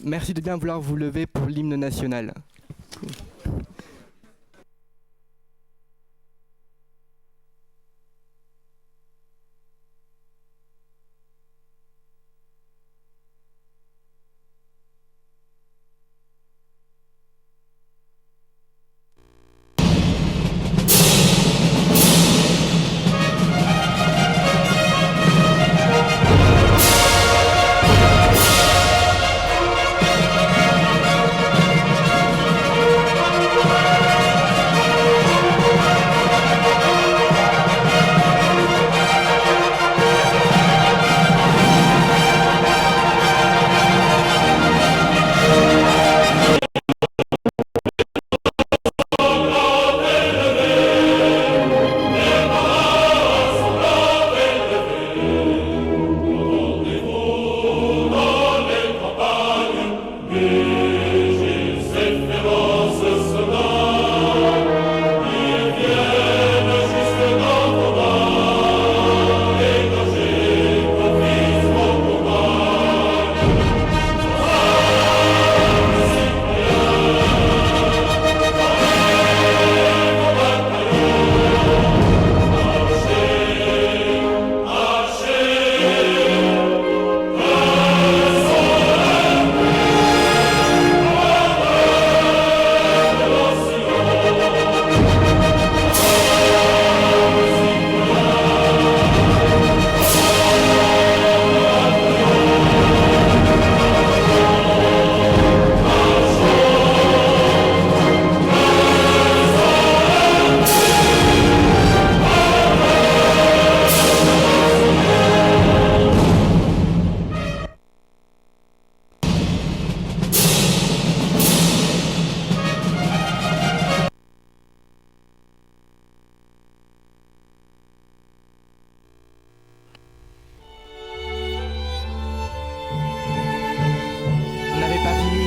Merci de bien vouloir vous lever pour l'hymne national. On n'avait pas fini.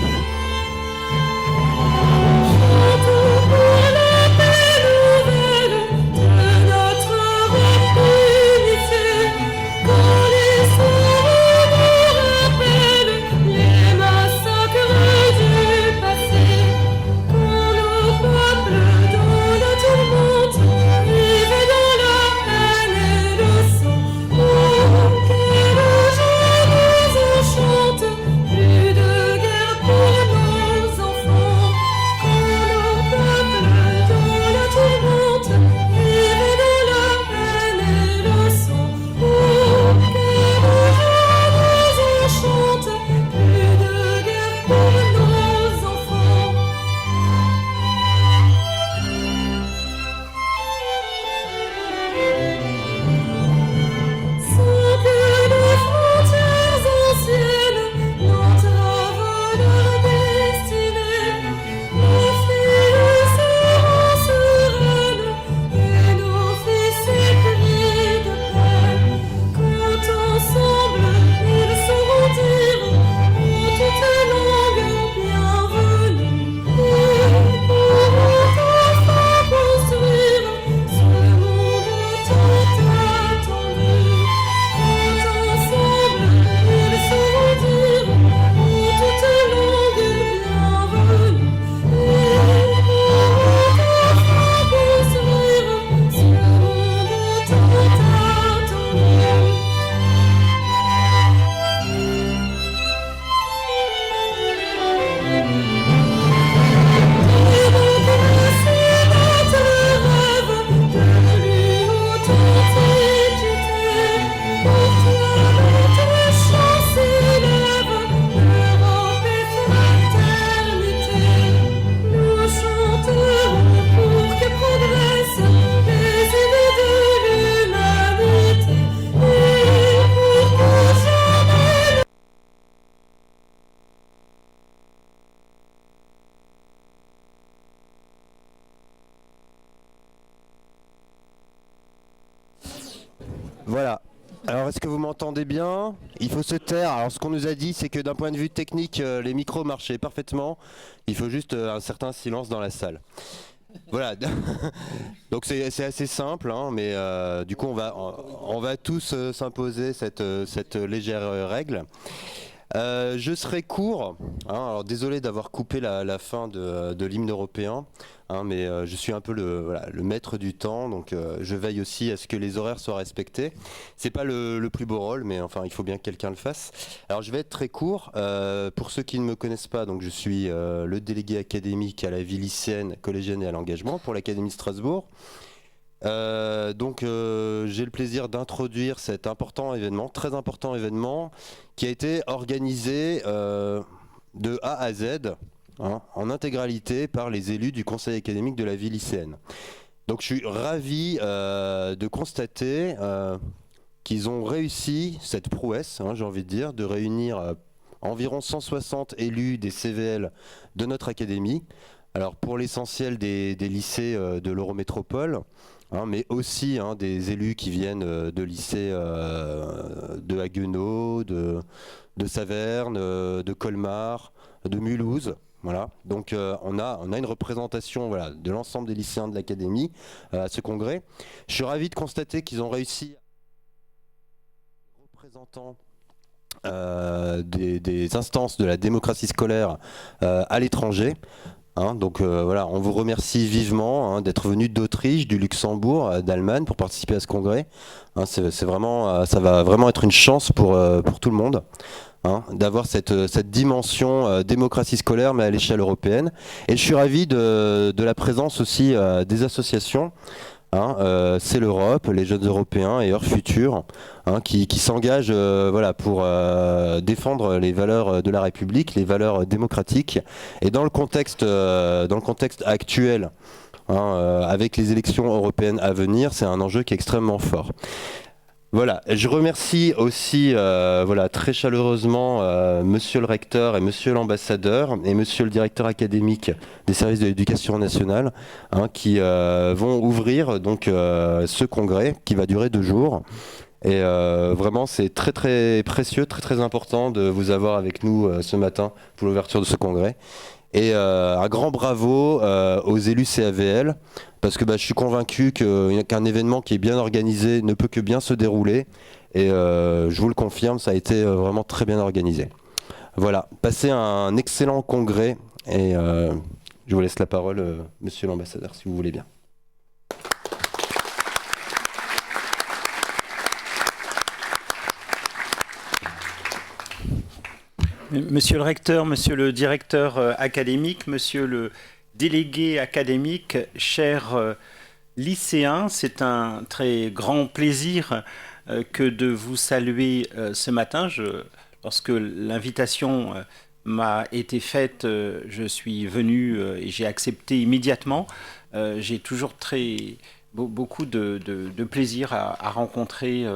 Voilà. Alors, est-ce que vous m'entendez bien? Il faut se taire. Alors, ce qu'on nous a dit, c'est que d'un point de vue technique, les micros marchaient parfaitement. Il faut juste un certain silence dans la salle. Voilà. Donc, c'est assez simple, hein, mais du coup, on va tous s'imposer cette légère règle. Je serai court. Alors désolé d'avoir coupé la fin de l'hymne européen, mais je suis un peu le maître du temps, donc je veille aussi à ce que les horaires soient respectés. C'est pas le plus beau rôle, mais enfin il faut bien que quelqu'un le fasse. Alors je vais être très court. Pour ceux qui ne me connaissent pas, donc je suis le délégué académique à la vie lycéenne, collégienne et à l'engagement pour l'Académie de Strasbourg. J'ai le plaisir d'introduire cet important événement, très important événement, qui a été organisé de A à Z, en intégralité par les élus du conseil académique de la vie lycéenne. Donc je suis ravi de constater qu'ils ont réussi cette prouesse, j'ai envie de dire, de réunir environ 160 élus des CVL de notre académie. Alors pour l'essentiel des lycées de l'Eurométropole, mais aussi des élus qui viennent de lycées de Haguenau, de Saverne, de Colmar, de Mulhouse. Voilà. Donc on a une représentation de l'ensemble des lycéens de l'académie à ce congrès. Je suis ravi de constater qu'ils ont réussi représentants des instances de la démocratie scolaire à l'étranger. On vous remercie vivement d'être venu d'Autriche, du Luxembourg, d'Allemagne pour participer à ce congrès. C'est vraiment, ça va vraiment être une chance pour tout le monde d'avoir cette dimension démocratie scolaire mais à l'échelle européenne. Et je suis ravi de la présence aussi des associations. C'est l'Europe, les jeunes européens et Heure Future qui s'engagent pour défendre les valeurs de la République, les valeurs démocratiques. Et dans le contexte actuel, avec les élections européennes à venir, c'est un enjeu qui est extrêmement fort. Voilà, je remercie aussi très chaleureusement monsieur le recteur et monsieur l'ambassadeur et monsieur le directeur académique des services de l'éducation nationale qui vont ouvrir donc ce congrès qui va durer 2 jours. Et vraiment c'est très très précieux, très très important de vous avoir avec nous ce matin pour l'ouverture de ce congrès. Et un grand bravo aux élus CAVL, parce que je suis convaincu qu'un événement qui est bien organisé ne peut que bien se dérouler. Et je vous le confirme, ça a été vraiment très bien organisé. Voilà, passez un excellent congrès et je vous laisse la parole, monsieur l'ambassadeur, si vous voulez bien. Monsieur le recteur, monsieur le directeur académique, monsieur le délégué académique, chers lycéens, c'est un très grand plaisir que de vous saluer ce matin. Lorsque l'invitation m'a été faite, je suis venu et j'ai accepté immédiatement. J'ai toujours beaucoup de plaisir à rencontrer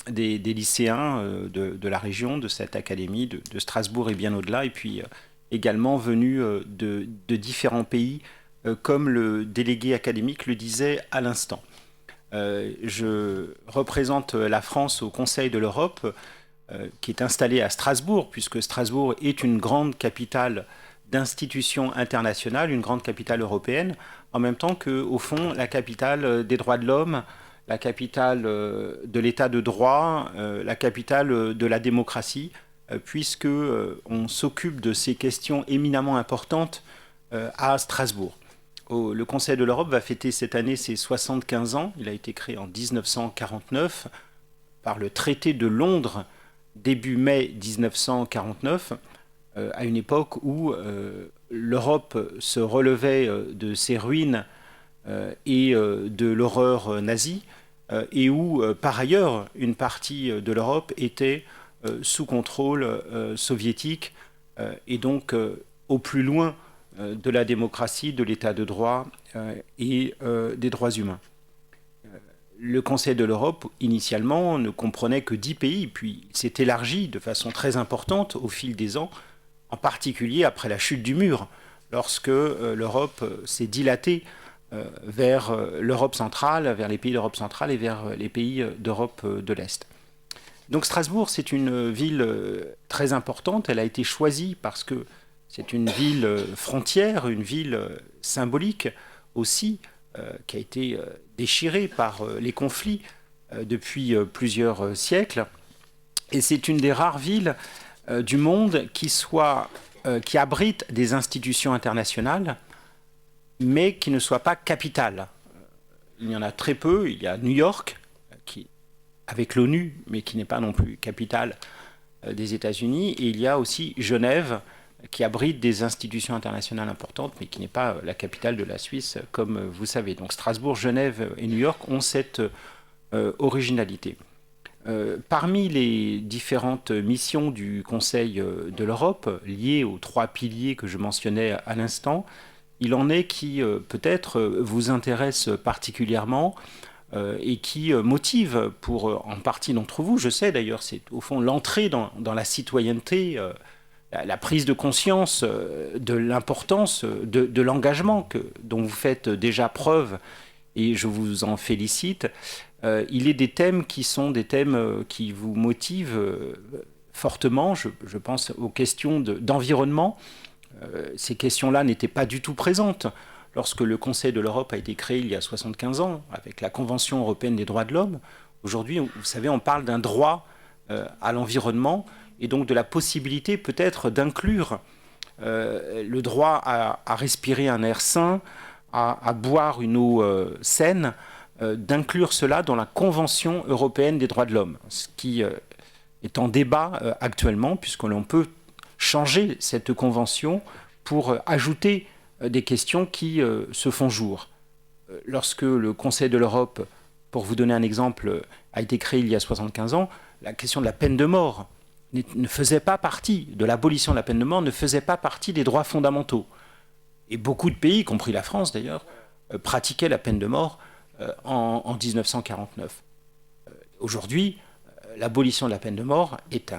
des lycéens de la région, de cette académie, de Strasbourg et bien au-delà, et puis également venus de différents pays, comme le délégué académique le disait à l'instant. Je représente la France au Conseil de l'Europe, qui est installé à Strasbourg, puisque Strasbourg est une grande capitale d'institutions internationales, une grande capitale européenne, en même temps qu'au fond, la capitale des droits de l'homme, la capitale de l'état de droit, la capitale de la démocratie, puisque on s'occupe de ces questions éminemment importantes à Strasbourg. Le Conseil de l'Europe va fêter cette année ses 75 ans. Il a été créé en 1949 par le traité de Londres, début mai 1949, à une époque où l'Europe se relevait de ses ruines et de l'horreur nazie, et où, par ailleurs, une partie de l'Europe était sous contrôle soviétique, et donc au plus loin de la démocratie, de l'état de droit et des droits humains. Le Conseil de l'Europe, initialement, ne comprenait que 10 pays, puis il s'est élargi de façon très importante au fil des ans, en particulier après la chute du mur, lorsque l'Europe s'est dilatée vers l'Europe centrale, vers les pays d'Europe centrale et vers les pays d'Europe de l'Est. Donc Strasbourg, c'est une ville très importante. Elle a été choisie parce que c'est une ville frontière, une ville symbolique aussi, qui a été déchirée par les conflits depuis plusieurs siècles. Et c'est une des rares villes du monde qui abrite des institutions internationales, mais qui ne soient pas capitales. Il y en a très peu. Il y a New York, avec l'ONU, mais qui n'est pas non plus capitale des États-Unis. Et il y a aussi Genève, qui abrite des institutions internationales importantes, mais qui n'est pas la capitale de la Suisse, comme vous savez. Donc Strasbourg, Genève et New York ont cette originalité. Parmi les différentes missions du Conseil de l'Europe, liées aux 3 piliers que je mentionnais à l'instant, il en est qui peut-être vous intéressent particulièrement et qui motivent pour en partie d'entre vous. Je sais d'ailleurs, c'est au fond l'entrée dans la citoyenneté, la prise de conscience de l'importance de l'engagement dont vous faites déjà preuve, et je vous en félicite. Il est des thèmes qui sont des thèmes qui vous motivent fortement. Je pense aux questions d'environnement. Ces questions-là n'étaient pas du tout présentes lorsque le Conseil de l'Europe a été créé il y a 75 ans, avec la Convention européenne des droits de l'homme. Aujourd'hui, vous savez, on parle d'un droit à l'environnement, et donc de la possibilité peut-être d'inclure le droit à respirer un air sain, à boire une eau saine, d'inclure cela dans la Convention européenne des droits de l'homme, ce qui est en débat actuellement, puisqu'on peut changer cette convention pour ajouter des questions qui se font jour. Lorsque le Conseil de l'Europe, pour vous donner un exemple, a été créé il y a 75 ans, la question de la peine de mort ne faisait pas partie, de l'abolition de la peine de mort, ne faisait pas partie des droits fondamentaux. Et beaucoup de pays, y compris la France d'ailleurs, pratiquaient la peine de mort en 1949. Aujourd'hui, l'abolition de la peine de mort est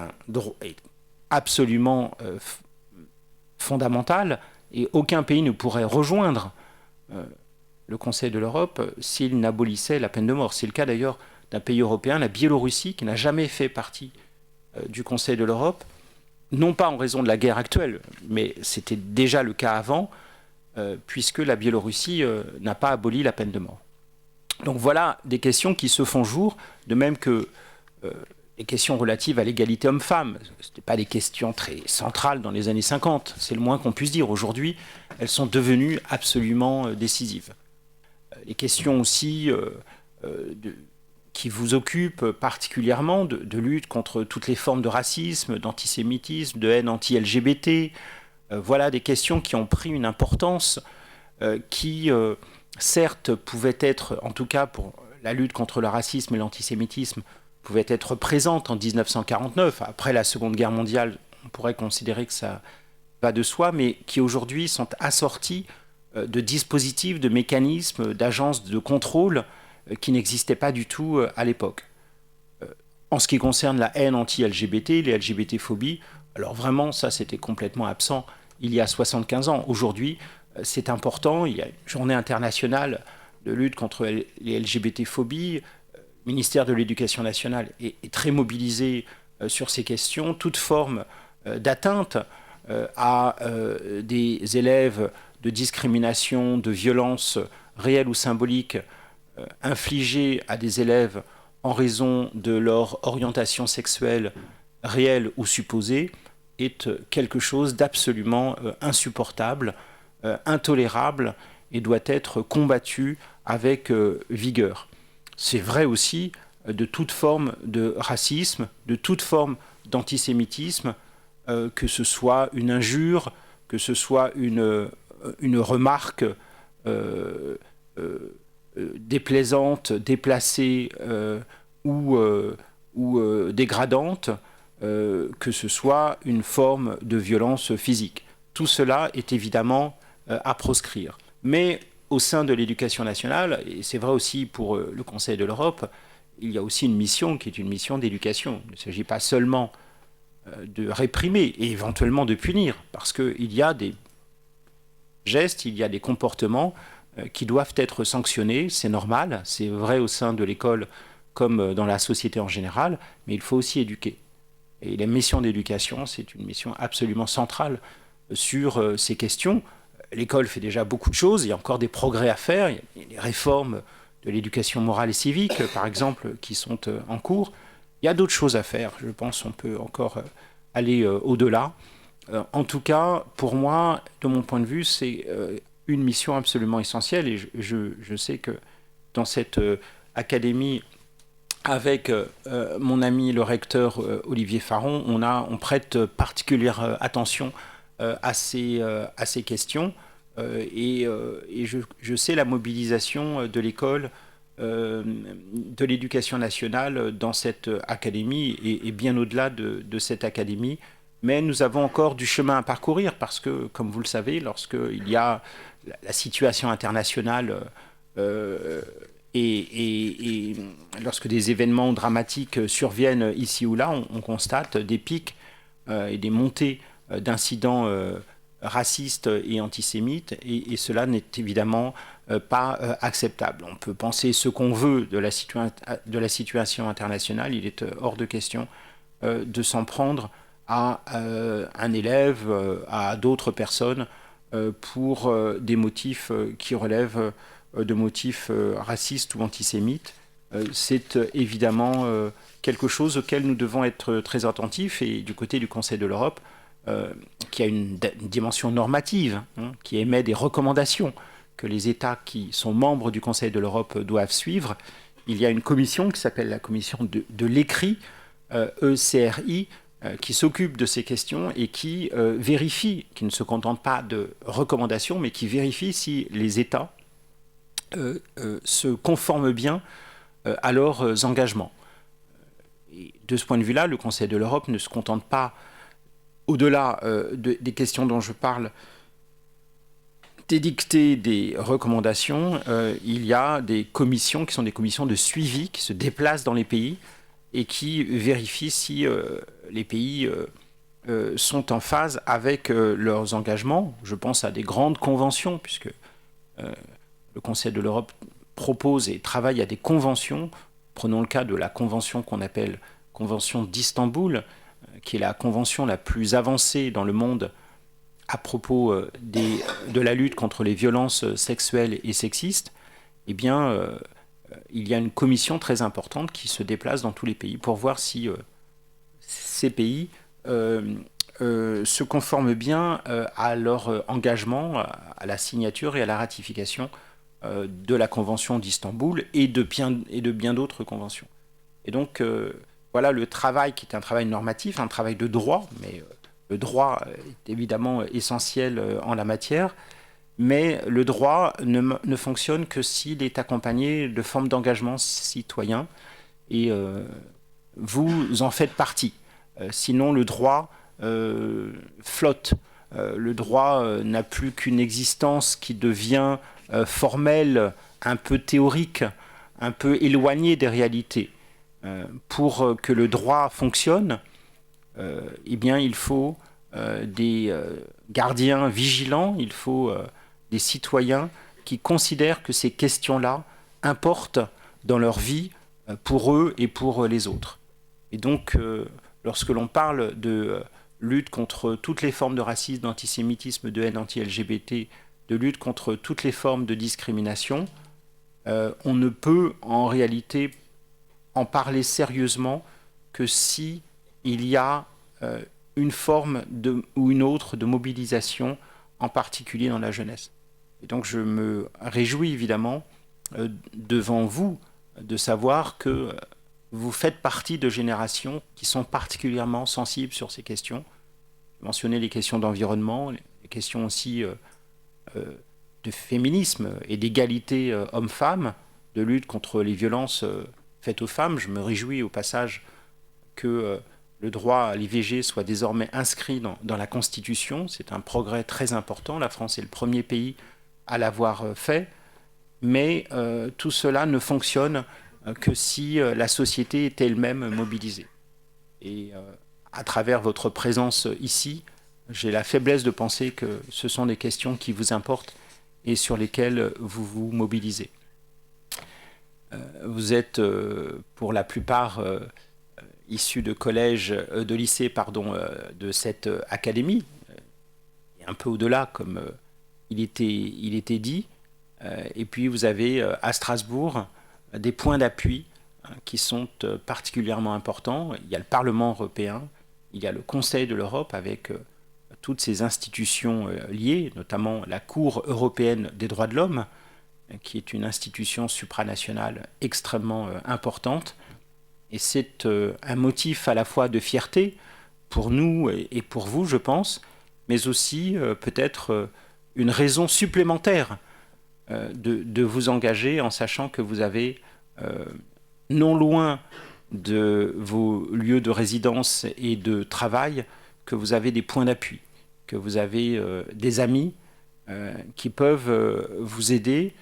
absolument fondamental, et aucun pays ne pourrait rejoindre le Conseil de l'Europe s'il n'abolissait la peine de mort. C'est le cas d'ailleurs d'un pays européen, la Biélorussie, qui n'a jamais fait partie du Conseil de l'Europe, non pas en raison de la guerre actuelle, mais c'était déjà le cas avant, puisque la Biélorussie n'a pas aboli la peine de mort. Donc voilà des questions qui se font jour, de même que les questions relatives à l'égalité homme-femme. Ce n'étaient pas des questions très centrales dans les années 50, c'est le moins qu'on puisse dire. Aujourd'hui, elles sont devenues absolument décisives. Les questions aussi qui vous occupent particulièrement de lutte contre toutes les formes de racisme, d'antisémitisme, de haine anti-LGBT, voilà des questions qui ont pris une importance qui, certes, pouvaient être, en tout cas pour la lutte contre le racisme et l'antisémitisme, pouvait être présente en 1949. Après la Seconde Guerre mondiale, on pourrait considérer que ça va de soi, mais qui aujourd'hui sont assortis de dispositifs, de mécanismes, d'agences de contrôle qui n'existaient pas du tout à l'époque. En ce qui concerne la haine anti-LGBT, les LGBT-phobies, alors vraiment, ça c'était complètement absent il y a 75 ans. Aujourd'hui, c'est important, il y a une journée internationale de lutte contre les LGBT-phobies. Le ministère de l'Éducation nationale est très mobilisé sur ces questions. Toute forme d'atteinte à des élèves, de discrimination, de violence réelle ou symbolique infligées à des élèves en raison de leur orientation sexuelle réelle ou supposée est quelque chose d'absolument insupportable, intolérable, et doit être combattu avec vigueur. C'est vrai aussi de toute forme de racisme, de toute forme d'antisémitisme, que ce soit une injure, que ce soit une remarque déplaisante, déplacée ou dégradante, que ce soit une forme de violence physique. Tout cela est évidemment à proscrire. Mais au sein de l'éducation nationale, et c'est vrai aussi pour le Conseil de l'Europe, il y a aussi une mission qui est une mission d'éducation. Il ne s'agit pas seulement de réprimer et éventuellement de punir, parce qu'il y a des gestes, il y a des comportements qui doivent être sanctionnés, c'est normal, c'est vrai au sein de l'école comme dans la société en général, mais il faut aussi éduquer. Et la mission d'éducation, c'est une mission absolument centrale sur ces questions. L'école fait déjà beaucoup de choses, il y a encore des progrès à faire, il y a des réformes de l'éducation morale et civique, par exemple, qui sont en cours. Il y a d'autres choses à faire, je pense qu'on peut encore aller au-delà. En tout cas, pour moi, de mon point de vue, c'est une mission absolument essentielle. Et je sais que dans cette académie, avec mon ami le recteur Olivier Faron, on prête particulière attention à ces questions. Et je sais la mobilisation de l'école, de l'éducation nationale dans cette académie et bien au-delà de cette académie. Mais nous avons encore du chemin à parcourir parce que, comme vous le savez, lorsqu'il y a la situation internationale et lorsque des événements dramatiques surviennent ici ou là, on constate des pics et des montées d'incidents racistes et antisémites, et cela n'est évidemment pas acceptable. On peut penser ce qu'on veut de la situation internationale, il est hors de question de s'en prendre à un élève, à d'autres personnes, pour des motifs qui relèvent de motifs racistes ou antisémites. C'est évidemment quelque chose auquel nous devons être très attentifs, et du côté du Conseil de l'Europe, qui a une dimension normative, qui émet des recommandations que les États qui sont membres du Conseil de l'Europe doivent suivre, il y a une commission qui s'appelle la commission de l'écrit, ECRI, qui s'occupe de ces questions et qui vérifie, qui ne se contente pas de recommandations, mais qui vérifie si les États se conforment bien à leurs engagements. Et de ce point de vue-là, le Conseil de l'Europe ne se contente pas, au-delà des questions dont je parle, d'édicter des recommandations. Il y a des commissions qui sont des commissions de suivi qui se déplacent dans les pays et qui vérifient si les pays sont en phase avec leurs engagements. Je pense à des grandes conventions, puisque le Conseil de l'Europe propose et travaille à des conventions. Prenons le cas de la convention qu'on appelle Convention d'Istanbul, qui est la convention la plus avancée dans le monde à propos de la lutte contre les violences sexuelles et sexistes. Eh bien, il y a une commission très importante qui se déplace dans tous les pays pour voir si ces pays se conforment bien à leur engagement, à la signature et à la ratification de la Convention d'Istanbul et de bien d'autres conventions. Et donc, voilà le travail qui est un travail normatif, un travail de droit, mais le droit est évidemment essentiel en la matière, mais le droit ne fonctionne que s'il est accompagné de formes d'engagement citoyen, et vous en faites partie. Sinon, le droit flotte. Le droit n'a plus qu'une existence qui devient formelle, un peu théorique, un peu éloignée des réalités. Pour que le droit fonctionne, eh bien, il faut des gardiens vigilants, il faut des citoyens qui considèrent que ces questions-là importent dans leur vie pour eux et pour les autres. Et donc, lorsque l'on parle de lutte contre toutes les formes de racisme, d'antisémitisme, de haine anti-LGBT, de lutte contre toutes les formes de discrimination, on ne peut en réalité en parler sérieusement que si il y a une forme ou une autre de mobilisation, en particulier dans la jeunesse. Et donc je me réjouis évidemment devant vous de savoir que vous faites partie de générations qui sont particulièrement sensibles sur ces questions. Je mentionnais les questions d'environnement, les questions aussi de féminisme et d'égalité homme-femme, de lutte contre les violences faites aux femmes. Je me réjouis au passage que le droit à l'IVG soit désormais inscrit dans la Constitution. C'est un progrès très important. La France est le premier pays à l'avoir fait. Mais tout cela ne fonctionne que si la société est elle-même mobilisée. Et à travers votre présence ici, j'ai la faiblesse de penser que ce sont des questions qui vous importent et sur lesquelles vous vous mobilisez. Vous êtes pour la plupart issus de collèges, de lycées, pardon, de cette académie, et un peu au-delà, comme il était dit. Et puis vous avez à Strasbourg des points d'appui qui sont particulièrement importants. Il y a le Parlement européen, il y a le Conseil de l'Europe avec toutes ces institutions liées, notamment la Cour européenne des droits de l'homme, qui est une institution supranationale extrêmement importante. Et c'est un motif à la fois de fierté pour nous et pour vous, je pense, mais aussi peut-être une raison supplémentaire de vous engager en sachant que vous avez, non loin de vos lieux de résidence et de travail, que vous avez des points d'appui, que vous avez des amis qui peuvent vous aider,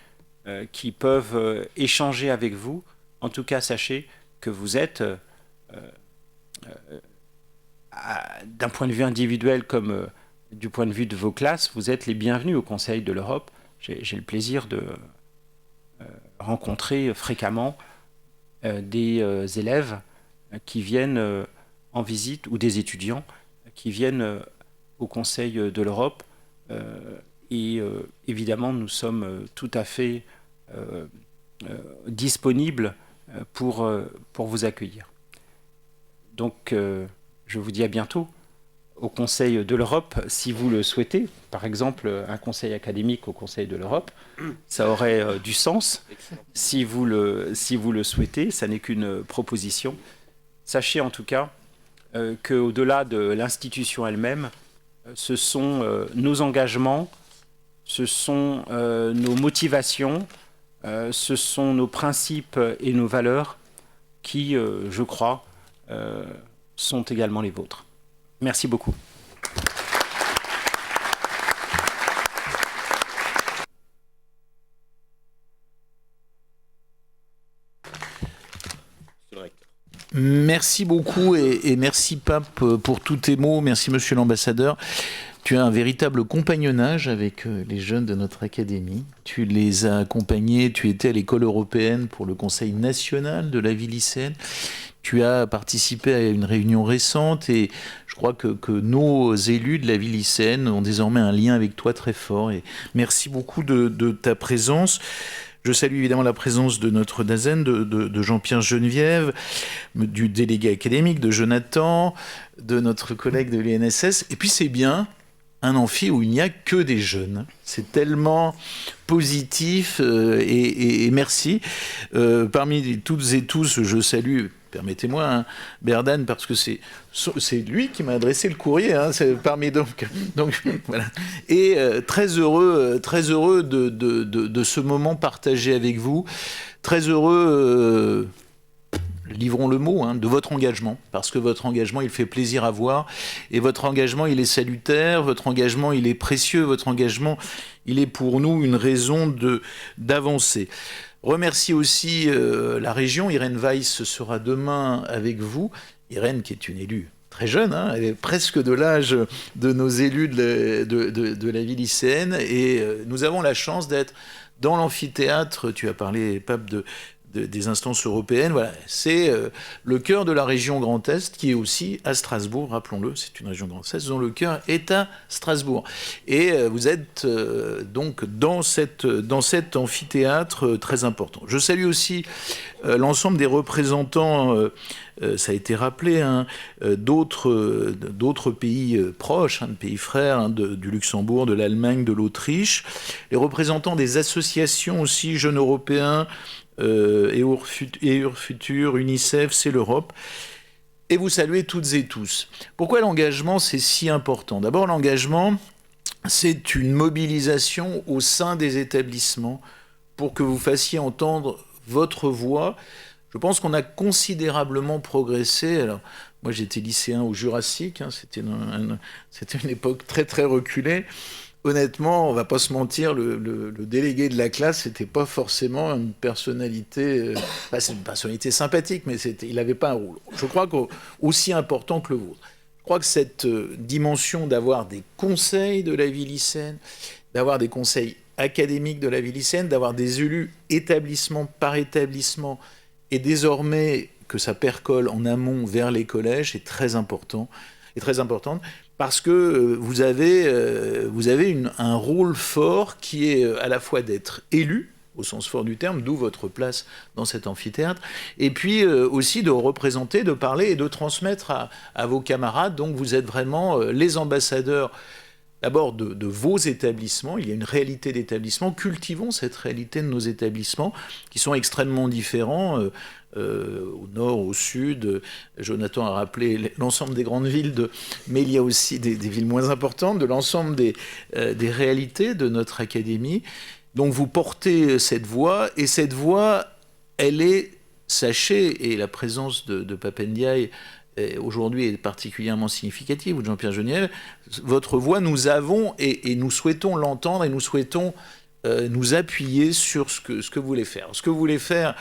qui peuvent échanger avec vous. En tout cas, sachez que vous êtes, d'un point de vue individuel comme du point de vue de vos classes, vous êtes les bienvenus au Conseil de l'Europe. J'ai le plaisir de rencontrer fréquemment des élèves qui viennent en visite ou des étudiants qui viennent au Conseil de l'Europe. Et évidemment, nous sommes tout à fait disponibles pour vous accueillir. Donc, je vous dis à bientôt au Conseil de l'Europe, si vous le souhaitez. Par exemple, un conseil académique au Conseil de l'Europe, ça aurait du sens. Si vous le souhaitez, ça n'est qu'une proposition. Sachez en tout cas qu'au-delà de l'institution elle-même, ce sont nos engagements, ce sont nos motivations, ce sont nos principes et nos valeurs qui, je crois, sont également les vôtres. Merci beaucoup. Merci beaucoup et merci Pape pour tous tes mots. Merci Monsieur l'ambassadeur. Tu as un véritable compagnonnage avec les jeunes de notre académie. Tu les as accompagnés, tu étais à l'école européenne pour le Conseil national de la vie lycéenne. Tu as participé à une réunion récente et je crois que nos élus de la vie lycéenne ont désormais un lien avec toi très fort. Et merci beaucoup de ta présence. Je salue évidemment la présence de notre Dazen, de Jean-Pierre Geneviève, du délégué académique, de Jonathan, de notre collègue de l'INSS. Et puis c'est bien un amphi où il n'y a que des jeunes. C'est tellement positif et merci. Parmi toutes et tous, je salue, permettez-moi, hein, Berdan, parce que c'est lui qui m'a adressé le courrier, hein, c'est parmi donc voilà. Et très heureux de ce moment partagé avec vous. Très heureux. Livrons le mot, hein, de votre engagement, parce que votre engagement, il fait plaisir à voir, et votre engagement, il est salutaire, votre engagement, il est précieux, votre engagement, il est pour nous une raison d'avancer. Remercie aussi la région, Irène Weiss sera demain avec vous, Irène qui est une élue très jeune, hein, elle est presque de l'âge de nos élus de la vie lycéenne, et nous avons la chance d'être dans l'amphithéâtre, tu as parlé, Pape, des instances européennes, voilà, c'est le cœur de la région Grand Est qui est aussi à Strasbourg, rappelons-le, c'est une région Grand Est dont le cœur est à Strasbourg. Et vous êtes donc dans cet amphithéâtre très important. Je salue aussi l'ensemble des représentants, ça a été rappelé, hein, d'autres pays proches, hein, de pays frères, hein, du Luxembourg, de l'Allemagne, de l'Autriche, les représentants des associations aussi, Jeunes Européens, EUR Futur, UNICEF, c'est l'Europe. Et vous saluez toutes et tous. Pourquoi l'engagement, c'est si important ? D'abord, l'engagement, c'est une mobilisation au sein des établissements pour que vous fassiez entendre votre voix. Je pense qu'on a considérablement progressé. Alors, moi, j'étais lycéen au Jurassique, hein, c'était une époque très, très reculée. Honnêtement, on va pas se mentir, le délégué de la classe, c'était pas forcément une personnalité, c'est une personnalité sympathique, mais il n'avait pas un rôle. Je crois qu'aussi important que le vôtre. Je crois que cette dimension d'avoir des conseils de la vie lycéenne, d'avoir des conseils académiques de la vie lycéenne, d'avoir des élus établissement par établissement, et désormais que ça percole en amont vers les collèges, est très important, et très importante. Parce que vous avez un rôle fort qui est à la fois d'être élu au sens fort du terme, d'où votre place dans cet amphithéâtre. Et puis aussi de représenter, de parler et de transmettre à vos camarades. Donc vous êtes vraiment les ambassadeurs d'abord de vos établissements. Il y a une réalité d'établissement. Cultivons cette réalité de nos établissements qui sont extrêmement différents. Au nord, au sud, Jonathan a rappelé l'ensemble des grandes villes, mais il y a aussi des villes moins importantes, de l'ensemble des réalités de notre académie. Donc vous portez cette voix, et cette voix, elle est, sachez, et la présence de Pape Ndiaye aujourd'hui est particulièrement significative, ou de Jean-Pierre Genièvre, votre voix, nous avons, et nous souhaitons l'entendre, et nous souhaitons nous appuyer sur ce que vous voulez faire. Ce que vous voulez faire,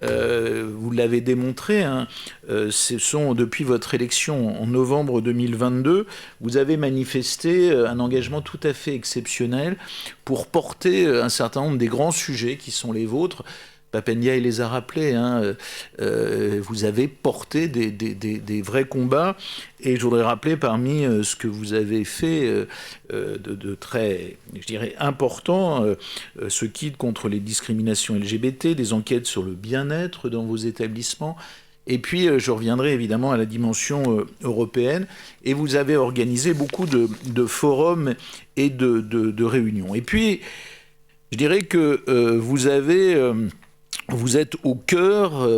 vous l'avez démontré, hein, ce sont depuis votre élection en novembre 2022, vous avez manifesté un engagement tout à fait exceptionnel pour porter un certain nombre des grands sujets qui sont les vôtres. Pape Ndiaye les a rappelés, hein, vous avez porté des vrais combats, et je voudrais rappeler parmi ce que vous avez fait de très, je dirais, important, ce guide contre les discriminations LGBT, des enquêtes sur le bien-être dans vos établissements, et puis je reviendrai évidemment à la dimension européenne, et vous avez organisé beaucoup de forums et de réunions. Et puis, je dirais que vous êtes au cœur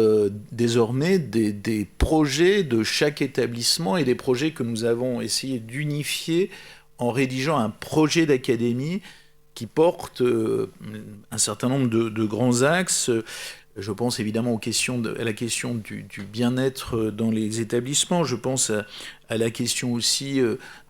désormais des projets de chaque établissement et des projets que nous avons essayé d'unifier en rédigeant un projet d'académie qui porte un certain nombre de grands axes. Je pense évidemment à la question du bien-être dans les établissements. Je pense à la question aussi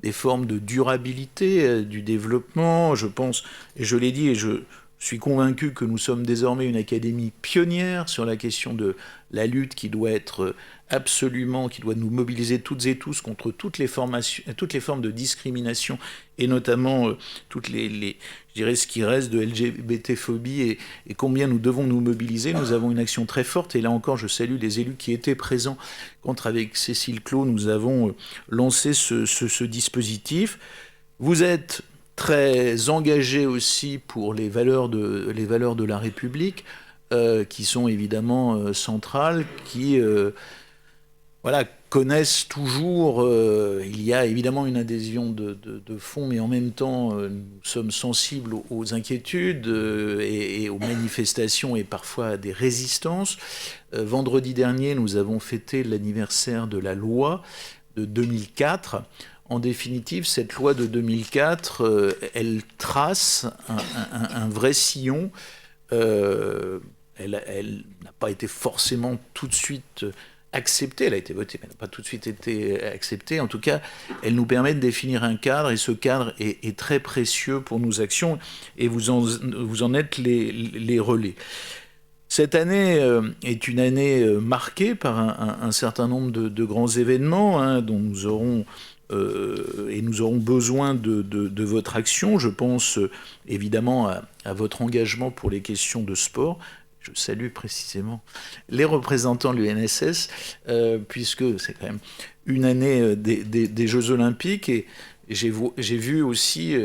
des formes de durabilité du développement. Je pense, et je l'ai dit, et je suis convaincu que nous sommes désormais une académie pionnière sur la question de la lutte qui doit nous mobiliser toutes et tous contre toutes les formes de discrimination, et notamment je dirais ce qui reste de LGBT-phobie, et combien nous devons nous mobiliser. Nous avons une action très forte, et là encore je salue les élus qui étaient présents quand avec Cécile Clos nous avons lancé ce dispositif. Vous êtes très engagé aussi pour les valeurs de la République, qui sont évidemment centrales, qui connaissent toujours, il y a évidemment une adhésion de fond, mais en même temps nous sommes sensibles aux inquiétudes et aux manifestations, et parfois à des résistances. Vendredi dernier, nous avons fêté l'anniversaire de la loi de 2004. En définitive, cette loi de 2004, elle trace un vrai sillon. Elle n'a pas été forcément tout de suite acceptée. Elle a été votée, mais elle n'a pas tout de suite été acceptée. En tout cas, elle nous permet de définir un cadre, et ce cadre est très précieux pour nos actions, et vous en êtes les relais. Cette année est une année marquée par un certain nombre de grands événements, hein, dont nous aurons besoin de votre action. Je pense évidemment à votre engagement pour les questions de sport. Je salue précisément les représentants de l'UNSS, puisque c'est quand même une année des Jeux Olympiques, et j'ai vu aussi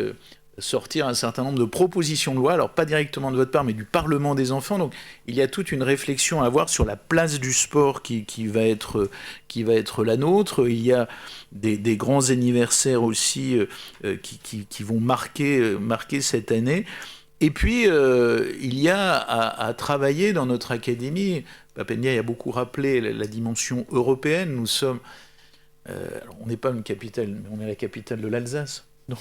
sortir un certain nombre de propositions de loi, alors pas directement de votre part, mais du Parlement des enfants. Donc il y a toute une réflexion à avoir sur la place du sport qui va être la nôtre. Il y a des grands anniversaires aussi qui vont marquer cette année. Et puis, il y a à travailler dans notre académie. Pape Ndiaye a beaucoup rappelé la dimension européenne. Nous sommes... alors on n'est pas une capitale, mais on est la capitale de l'Alsace. Donc,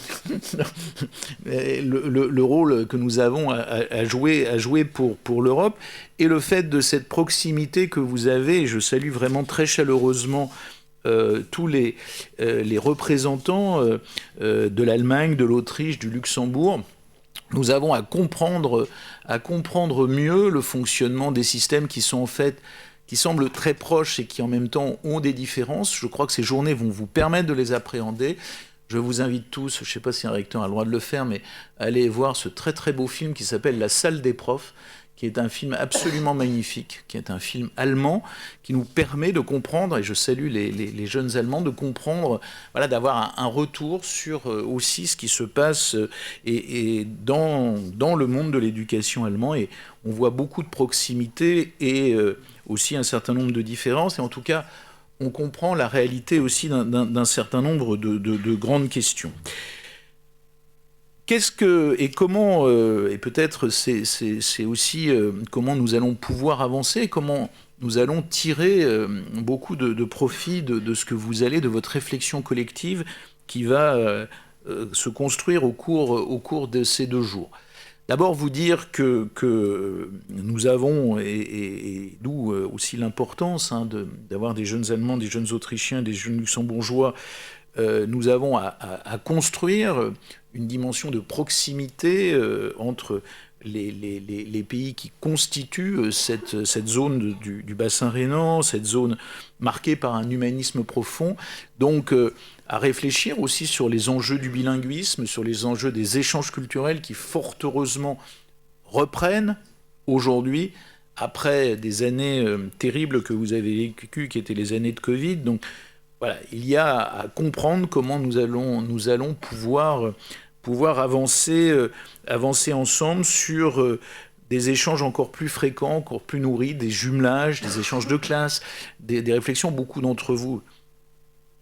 le rôle que nous avons à jouer pour l'Europe, et le fait de cette proximité que vous avez, et je salue vraiment très chaleureusement tous les représentants de l'Allemagne, de l'Autriche, du Luxembourg. Nous avons à comprendre mieux le fonctionnement des systèmes qui semblent très proches et qui en même temps ont des différences. Je crois que ces journées vont vous permettre de les appréhender. Je vous invite tous, je ne sais pas si un recteur a le droit de le faire, mais à aller voir ce très très beau film qui s'appelle La salle des profs, qui est un film absolument magnifique, qui est un film allemand, qui nous permet de comprendre, et je salue les jeunes Allemands, de comprendre, voilà, d'avoir un retour sur aussi ce qui se passe et dans le monde de l'éducation allemand. Et on voit beaucoup de proximité et aussi un certain nombre de différences. Et en tout cas, on comprend la réalité aussi d'un certain nombre de grandes questions. Qu'est-ce que et comment et peut-être c'est aussi comment nous allons pouvoir avancer, comment nous allons tirer beaucoup de profit de ce que vous allez, de votre réflexion collective qui va se construire au cours de ces 2 jours. D'abord, vous dire que nous avons, et d'où aussi l'importance d'avoir des jeunes Allemands, des jeunes Autrichiens, des jeunes Luxembourgeois, nous avons à construire une dimension de proximité entre les pays qui constituent cette zone du bassin rhénan, cette zone marquée par un humanisme profond. Donc, à réfléchir aussi sur les enjeux du bilinguisme, sur les enjeux des échanges culturels qui, fort heureusement, reprennent aujourd'hui, après des années terribles que vous avez vécues, qui étaient les années de Covid. Donc, voilà, il y a à comprendre comment nous allons pouvoir avancer ensemble sur des échanges encore plus fréquents, encore plus nourris, des jumelages, des échanges de classe, des réflexions. Beaucoup d'entre vous,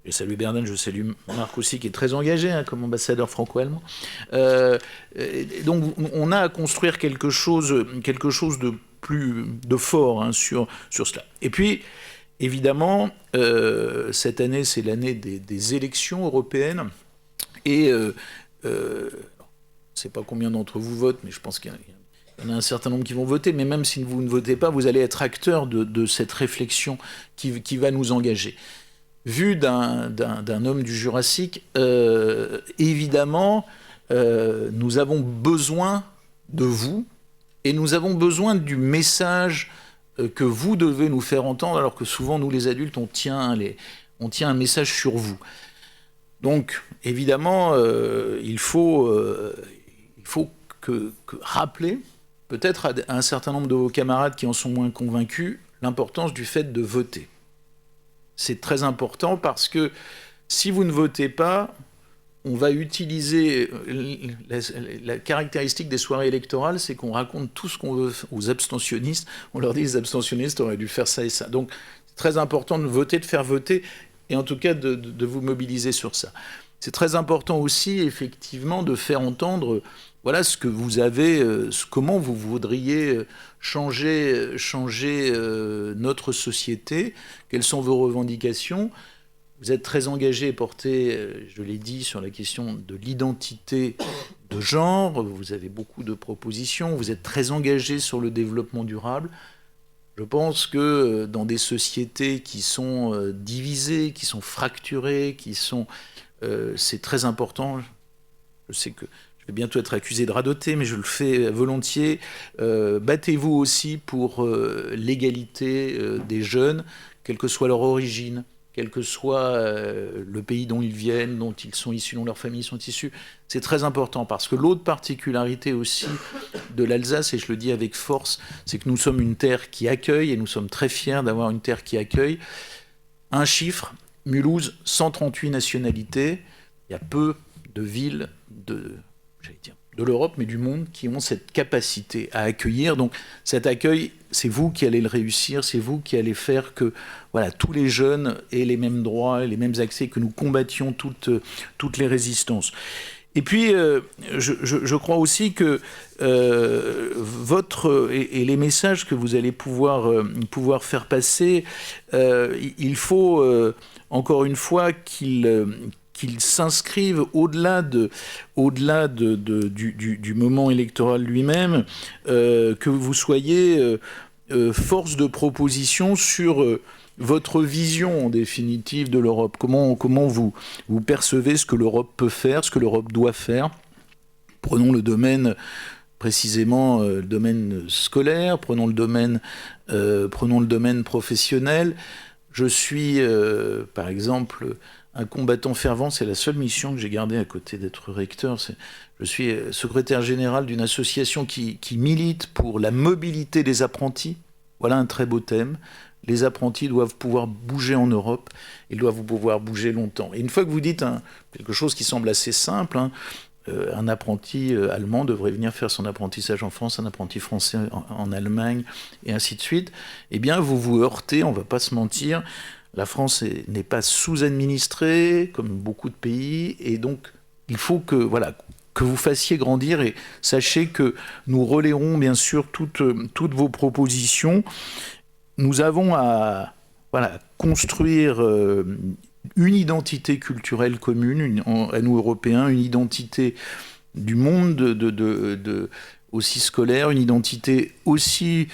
je salue Bernard, je salue Marc aussi, qui est très engagé comme ambassadeur franco-allemand. Donc on a à construire quelque chose de fort sur cela. Et puis, évidemment, cette année, c'est l'année des élections européennes. Et je ne sais pas combien d'entre vous votent, mais je pense qu'il y en a un certain nombre qui vont voter. Mais même si vous ne votez pas, vous allez être acteur de cette réflexion qui va nous engager. Vu d'un homme du Jurassique, évidemment, nous avons besoin de vous et nous avons besoin du message que vous devez nous faire entendre, alors que souvent, nous les adultes, on tient un message sur vous. Donc, évidemment, il faut rappeler, peut-être à un certain nombre de vos camarades qui en sont moins convaincus, l'importance du fait de voter. C'est très important parce que si vous ne votez pas, on va utiliser la caractéristique des soirées électorales, c'est qu'on raconte tout ce qu'on veut aux abstentionnistes. On leur dit les abstentionnistes auraient dû faire ça et ça. Donc c'est très important de voter, de faire voter, et en tout cas de vous mobiliser sur ça. C'est très important aussi, effectivement, de faire entendre voilà ce que vous avez, comment vous voudriez changer notre société, quelles sont vos revendications. Vous êtes très engagé et porté, je l'ai dit, sur la question de l'identité de genre. Vous avez beaucoup de propositions. Vous êtes très engagé sur le développement durable. Je pense que dans des sociétés qui sont divisées, qui sont fracturées, c'est très important. Je sais que je vais bientôt être accusé de radoter, mais je le fais volontiers. Battez-vous aussi pour l'égalité des jeunes, quelle que soit leur origine, quel que soit le pays dont ils viennent, dont ils sont issus, dont leurs familles sont issues. C'est très important parce que l'autre particularité aussi de l'Alsace, et je le dis avec force, c'est que nous sommes une terre qui accueille, et nous sommes très fiers d'avoir une terre qui accueille. Un chiffre, Mulhouse, 138 nationalités. Il y a peu de villes de l'Europe, mais du monde, qui ont cette capacité à accueillir. Donc cet accueil, c'est vous qui allez le réussir, c'est vous qui allez faire que voilà, tous les jeunes aient les mêmes droits, les mêmes accès, que nous combattions toutes les résistances. Et puis, je crois aussi que et les messages que vous allez pouvoir faire passer, il faut, encore une fois, qu'ils s'inscrivent au-delà du moment électoral lui-même, que vous soyez force de proposition sur votre vision en définitive de l'Europe. Comment vous percevez ce que l'Europe peut faire, ce que l'Europe doit faire. Prenons le domaine, précisément le domaine scolaire, prenons le domaine professionnel. Je suis, par exemple, un combattant fervent, c'est la seule mission que j'ai gardée à côté d'être recteur. Je suis secrétaire général d'une association qui milite pour la mobilité des apprentis. Voilà un très beau thème. Les apprentis doivent pouvoir bouger en Europe, ils doivent pouvoir bouger longtemps. Et une fois que vous dites quelque chose qui semble assez simple, un apprenti allemand devrait venir faire son apprentissage en France, un apprenti français en Allemagne, et ainsi de suite, eh bien vous vous heurtez, on ne va pas se mentir, la France n'est pas sous-administrée, comme beaucoup de pays, et donc il faut que vous fassiez grandir, et sachez que nous relayerons bien sûr toutes vos propositions. Nous avons à construire une identité culturelle commune, à nous Européens, une identité du monde aussi scolaire, une identité aussi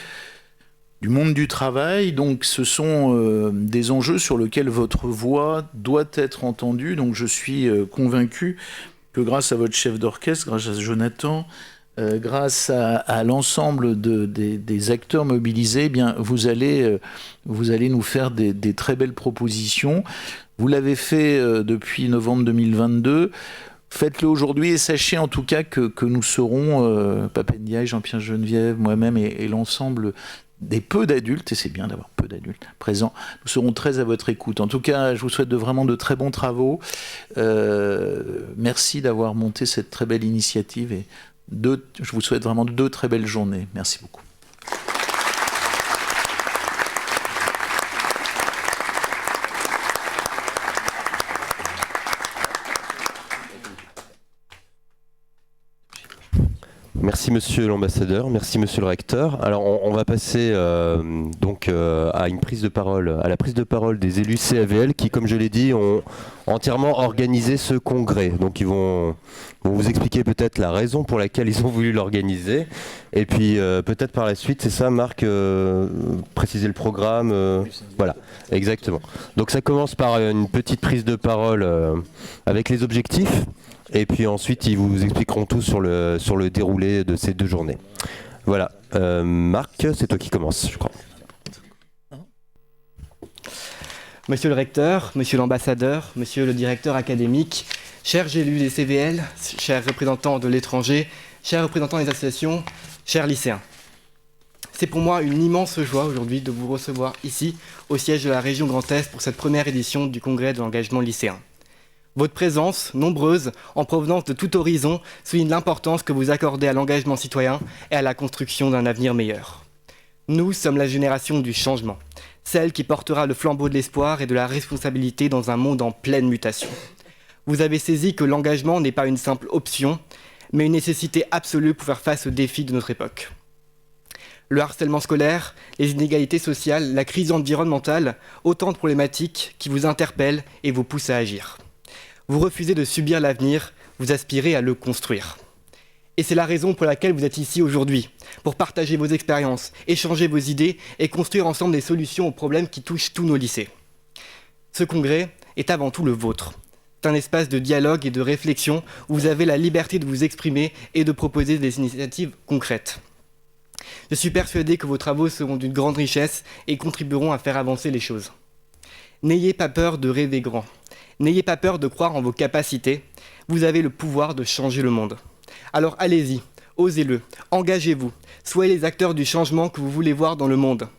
du monde du travail. Donc ce sont des enjeux sur lesquels votre voix doit être entendue. Donc je suis convaincu que grâce à votre chef d'orchestre, grâce à Jonathan, grâce à l'ensemble des acteurs mobilisés, eh bien, vous allez nous faire des très belles propositions. Vous l'avez fait depuis novembre 2022. Faites-le aujourd'hui et sachez en tout cas que nous serons, Pape Ndiaye, Jean-Pierre Geneviève, moi-même et l'ensemble des peu d'adultes, et c'est bien d'avoir peu d'adultes présents, nous serons très à votre écoute. En tout cas, je vous souhaite vraiment de très bons travaux. Merci d'avoir monté cette très belle initiative et je vous souhaite vraiment 2 très belles journées. Merci beaucoup. Merci monsieur l'ambassadeur, merci monsieur le recteur. Alors on va passer à une prise de parole, à la prise de parole des élus CAVL qui, comme je l'ai dit, ont entièrement organisé ce congrès. Donc ils vont vous expliquer peut-être la raison pour laquelle ils ont voulu l'organiser. Et puis peut-être par la suite, c'est ça Marc, préciser le programme. Voilà, exactement. Donc ça commence par une petite prise de parole avec les objectifs. Et puis ensuite, ils vous expliqueront tout sur le déroulé de ces 2 journées. Voilà. Marc, c'est toi qui commences, je crois. Monsieur le recteur, monsieur l'ambassadeur, monsieur le directeur académique, chers élus des CVL, chers représentants de l'étranger, chers représentants des associations, chers lycéens. C'est pour moi une immense joie aujourd'hui de vous recevoir ici, au siège de la région Grand Est, pour cette première édition du congrès de l'engagement lycéen. Votre présence, nombreuse, en provenance de tout horizon, souligne l'importance que vous accordez à l'engagement citoyen et à la construction d'un avenir meilleur. Nous sommes la génération du changement, celle qui portera le flambeau de l'espoir et de la responsabilité dans un monde en pleine mutation. Vous avez saisi que l'engagement n'est pas une simple option, mais une nécessité absolue pour faire face aux défis de notre époque. Le harcèlement scolaire, les inégalités sociales, la crise environnementale, autant de problématiques qui vous interpellent et vous poussent à agir. Vous refusez de subir l'avenir, vous aspirez à le construire. Et c'est la raison pour laquelle vous êtes ici aujourd'hui, pour partager vos expériences, échanger vos idées et construire ensemble des solutions aux problèmes qui touchent tous nos lycées. Ce congrès est avant tout le vôtre. C'est un espace de dialogue et de réflexion où vous avez la liberté de vous exprimer et de proposer des initiatives concrètes. Je suis persuadé que vos travaux seront d'une grande richesse et contribueront à faire avancer les choses. N'ayez pas peur de rêver grand. N'ayez pas peur de croire en vos capacités. Vous avez le pouvoir de changer le monde. Alors allez-y, osez-le, engagez-vous, soyez les acteurs du changement que vous voulez voir dans le monde.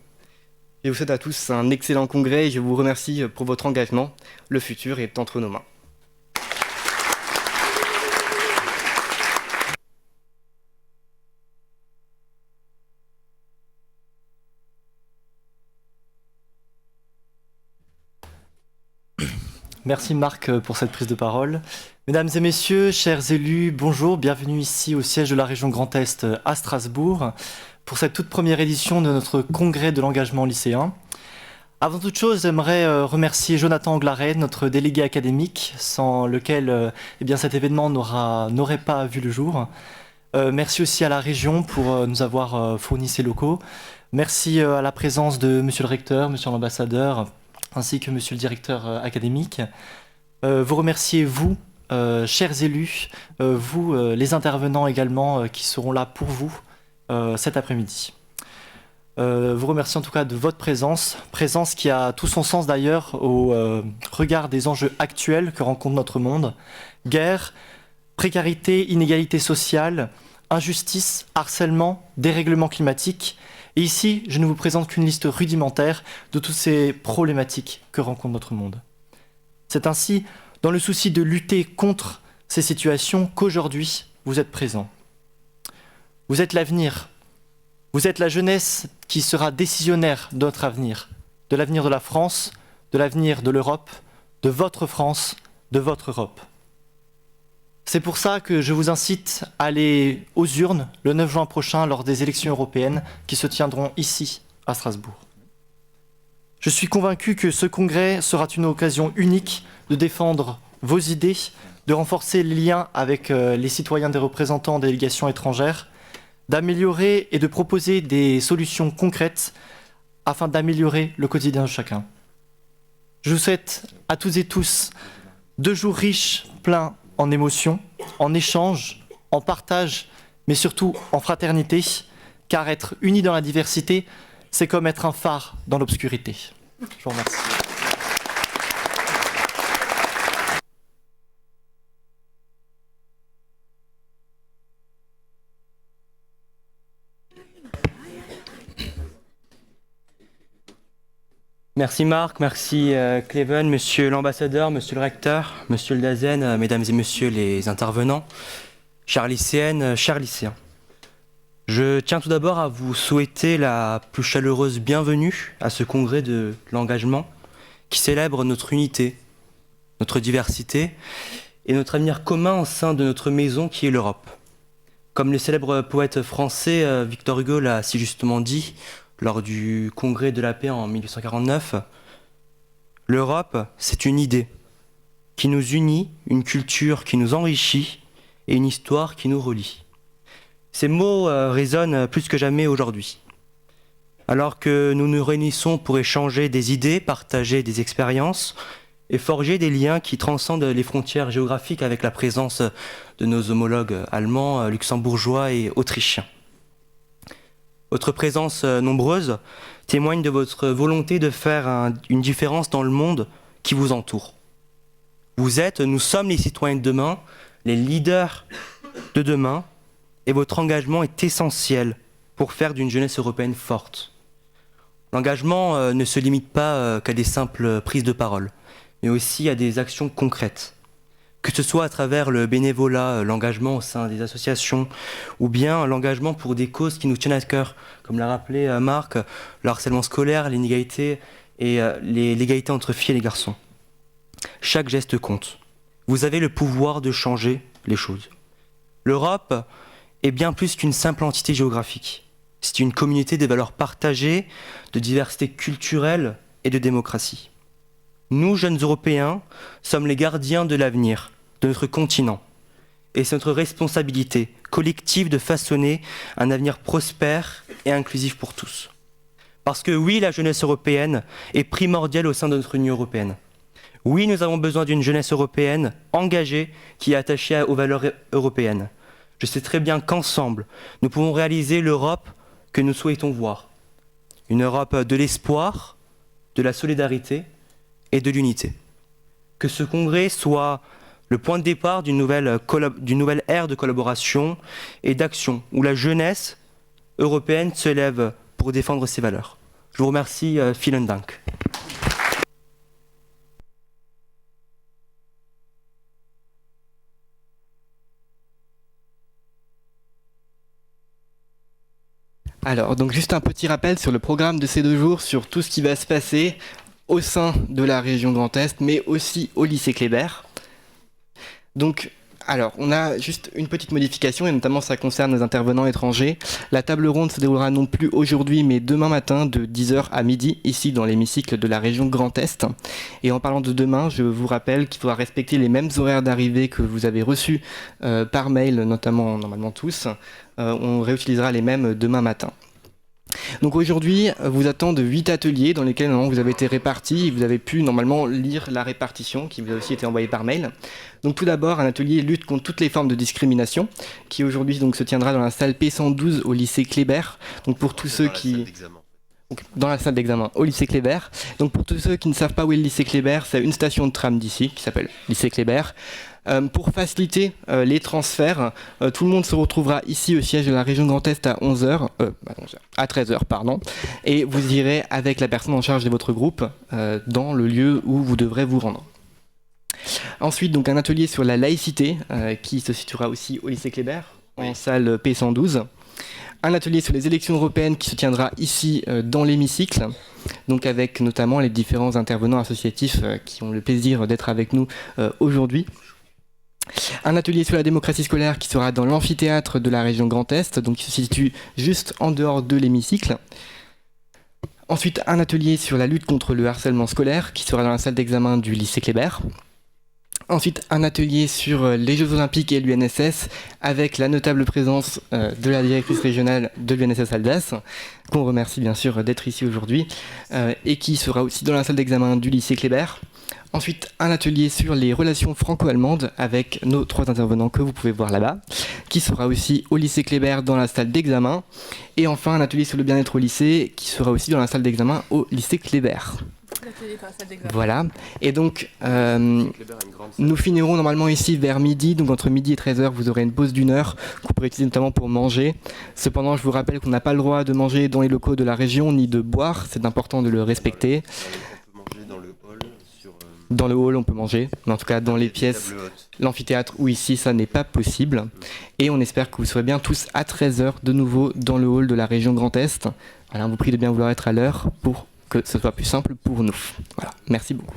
Je vous souhaite à tous un excellent congrès et je vous remercie pour votre engagement. Le futur est entre nos mains. Merci Marc pour cette prise de parole. Mesdames et messieurs, chers élus, bonjour, bienvenue ici au siège de la région Grand Est à Strasbourg pour cette toute première édition de notre congrès de l'engagement lycéen. Avant toute chose, j'aimerais remercier Jonathan Anglaret, notre délégué académique, sans lequel cet événement n'aurait pas vu le jour. Merci aussi à la région pour nous avoir fourni ces locaux. Merci à la présence de monsieur le recteur, monsieur l'ambassadeur, ainsi que monsieur le directeur académique. Vous remerciez, vous, chers élus, vous, les intervenants également, qui seront là pour vous cet après-midi. vous remercier en tout cas de votre présence, présence qui a tout son sens d'ailleurs au regard des enjeux actuels que rencontre notre monde. Guerre, précarité, inégalité sociale, injustice, harcèlement, dérèglement climatique. Et ici, je ne vous présente qu'une liste rudimentaire de toutes ces problématiques que rencontre notre monde. C'est ainsi, dans le souci de lutter contre ces situations, qu'aujourd'hui, vous êtes présents. Vous êtes l'avenir. Vous êtes la jeunesse qui sera décisionnaire de notre avenir, de l'avenir de la France, de l'avenir de l'Europe, de votre France, de votre Europe. C'est pour ça que je vous incite à aller aux urnes le 9 juin prochain lors des élections européennes qui se tiendront ici, à Strasbourg. Je suis convaincu que ce congrès sera une occasion unique de défendre vos idées, de renforcer les liens avec les citoyens des représentants des délégations étrangères, d'améliorer et de proposer des solutions concrètes afin d'améliorer le quotidien de chacun. Je vous souhaite à tous et tous 2 jours riches, pleins en émotions, en échanges, en partage, mais surtout en fraternité, car être unis dans la diversité, c'est comme être un phare dans l'obscurité. Je vous remercie. Merci Marc, merci Cleven, monsieur l'ambassadeur, monsieur le recteur, monsieur le Dazen, mesdames et messieurs les intervenants, chères lycéennes, chers lycéens. Je tiens tout d'abord à vous souhaiter la plus chaleureuse bienvenue à ce congrès de l'engagement qui célèbre notre unité, notre diversité et notre avenir commun au sein de notre maison qui est l'Europe. Comme le célèbre poète français Victor Hugo l'a si justement dit, lors du congrès de la paix en 1849, l'Europe, c'est une idée qui nous unit, une culture qui nous enrichit et une histoire qui nous relie. Ces mots résonnent plus que jamais aujourd'hui. Alors que nous nous réunissons pour échanger des idées, partager des expériences et forger des liens qui transcendent les frontières géographiques avec la présence de nos homologues allemands, luxembourgeois et autrichiens. Votre présence nombreuse témoigne de votre volonté de faire une différence dans le monde qui vous entoure. Nous sommes les citoyens de demain, les leaders de demain, et votre engagement est essentiel pour faire d'une jeunesse européenne forte. L'engagement ne se limite pas qu'à des simples prises de parole, mais aussi à des actions concrètes. Que ce soit à travers le bénévolat, l'engagement au sein des associations, ou bien l'engagement pour des causes qui nous tiennent à cœur, comme l'a rappelé Marc, le harcèlement scolaire, l'inégalité et l'égalité entre filles et les garçons. Chaque geste compte. Vous avez le pouvoir de changer les choses. L'Europe est bien plus qu'une simple entité géographique. C'est une communauté de valeurs partagées, de diversité culturelle et de démocratie. Nous, jeunes Européens, sommes les gardiens de l'avenir de notre continent. Et c'est notre responsabilité collective de façonner un avenir prospère et inclusif pour tous. Parce que oui, la jeunesse européenne est primordiale au sein de notre Union européenne. Oui, nous avons besoin d'une jeunesse européenne engagée qui est attachée aux valeurs européennes. Je sais très bien qu'ensemble, nous pouvons réaliser l'Europe que nous souhaitons voir. Une Europe de l'espoir, de la solidarité et de l'unité. Que ce congrès soit le point de départ d'une nouvelle ère de collaboration et d'action où la jeunesse européenne se lève pour défendre ses valeurs. Je vous remercie, vielen Dank. Alors, donc juste un petit rappel sur le programme de ces 2 jours, sur tout ce qui va se passer au sein de la région Grand Est, mais aussi au lycée Kléber. Donc, alors, on a juste une petite modification, et notamment ça concerne les intervenants étrangers. La table ronde se déroulera non plus aujourd'hui, mais demain matin de 10h à midi, ici dans l'hémicycle de la région Grand Est. Et en parlant de demain, je vous rappelle qu'il faudra respecter les mêmes horaires d'arrivée que vous avez reçus par mail, normalement tous. On réutilisera les mêmes demain matin. Donc aujourd'hui, vous attendent 8 ateliers dans lesquels vous avez été répartis et vous avez pu normalement lire la répartition qui vous a aussi été envoyée par mail. Donc tout d'abord, un atelier lutte contre toutes les formes de discrimination qui aujourd'hui donc se tiendra dans la salle P112 au lycée Kléber. Donc pour tous ceux qui... donc, dans la salle d'examen au lycée Kléber. Donc pour tous ceux qui ne savent pas où est le lycée Kléber, c'est une station de tram d'ici qui s'appelle lycée Kléber. Pour faciliter les transferts, tout le monde se retrouvera ici au siège de la région Grand Est à 13h, pardon, et vous irez avec la personne en charge de votre groupe dans le lieu où vous devrez vous rendre. Ensuite, donc un atelier sur la laïcité qui se situera aussi au lycée Kléber, en salle P112. Un atelier sur les élections européennes qui se tiendra ici dans l'hémicycle, donc avec notamment les différents intervenants associatifs qui ont le plaisir d'être avec nous aujourd'hui. Un atelier sur la démocratie scolaire qui sera dans l'amphithéâtre de la région Grand Est, donc qui se situe juste en dehors de l'hémicycle. Ensuite, un atelier sur la lutte contre le harcèlement scolaire qui sera dans la salle d'examen du lycée Kléber. Ensuite, un atelier sur les Jeux Olympiques et l'UNSS avec la notable présence de la directrice régionale de l'UNSS Alsace, qu'on remercie bien sûr d'être ici aujourd'hui, et qui sera aussi dans la salle d'examen du lycée Kléber. Ensuite, un atelier sur les relations franco-allemandes avec nos 3 intervenants que vous pouvez voir là-bas, qui sera aussi au lycée Kléber dans la salle d'examen. Et enfin, un atelier sur le bien-être au lycée qui sera aussi dans la salle d'examen au lycée Kléber. Voilà, et donc nous finirons normalement ici vers midi, donc entre midi et 13h vous aurez une pause d'1 heure que vous pourrez utiliser notamment pour manger. Cependant je vous rappelle qu'on n'a pas le droit de manger dans les locaux de la région ni de boire, c'est important de le respecter. Dans le hall on peut manger, mais en tout cas dans les pièces, l'amphithéâtre ou ici ça n'est pas possible. Et on espère que vous serez bien tous à 13h de nouveau dans le hall de la région Grand Est. Voilà, on vous prie de bien vouloir être à l'heure pour que ce soit plus simple pour nous. Voilà, merci beaucoup.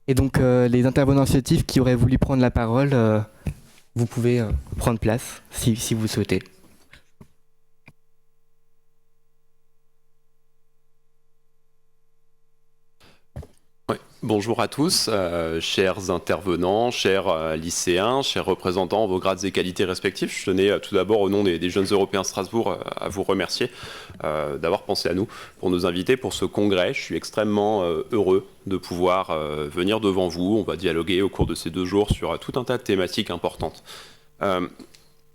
Et donc les intervenants associatifs qui auraient voulu prendre la parole, vous pouvez prendre place si vous souhaitez. Bonjour à tous, chers intervenants, chers lycéens, chers représentants, vos grades et qualités respectifs. Je tenais tout d'abord au nom des jeunes européens de Strasbourg à vous remercier d'avoir pensé à nous pour nous inviter pour ce congrès. Je suis extrêmement heureux de pouvoir venir devant vous. On va dialoguer au cours de ces 2 jours sur tout un tas de thématiques importantes.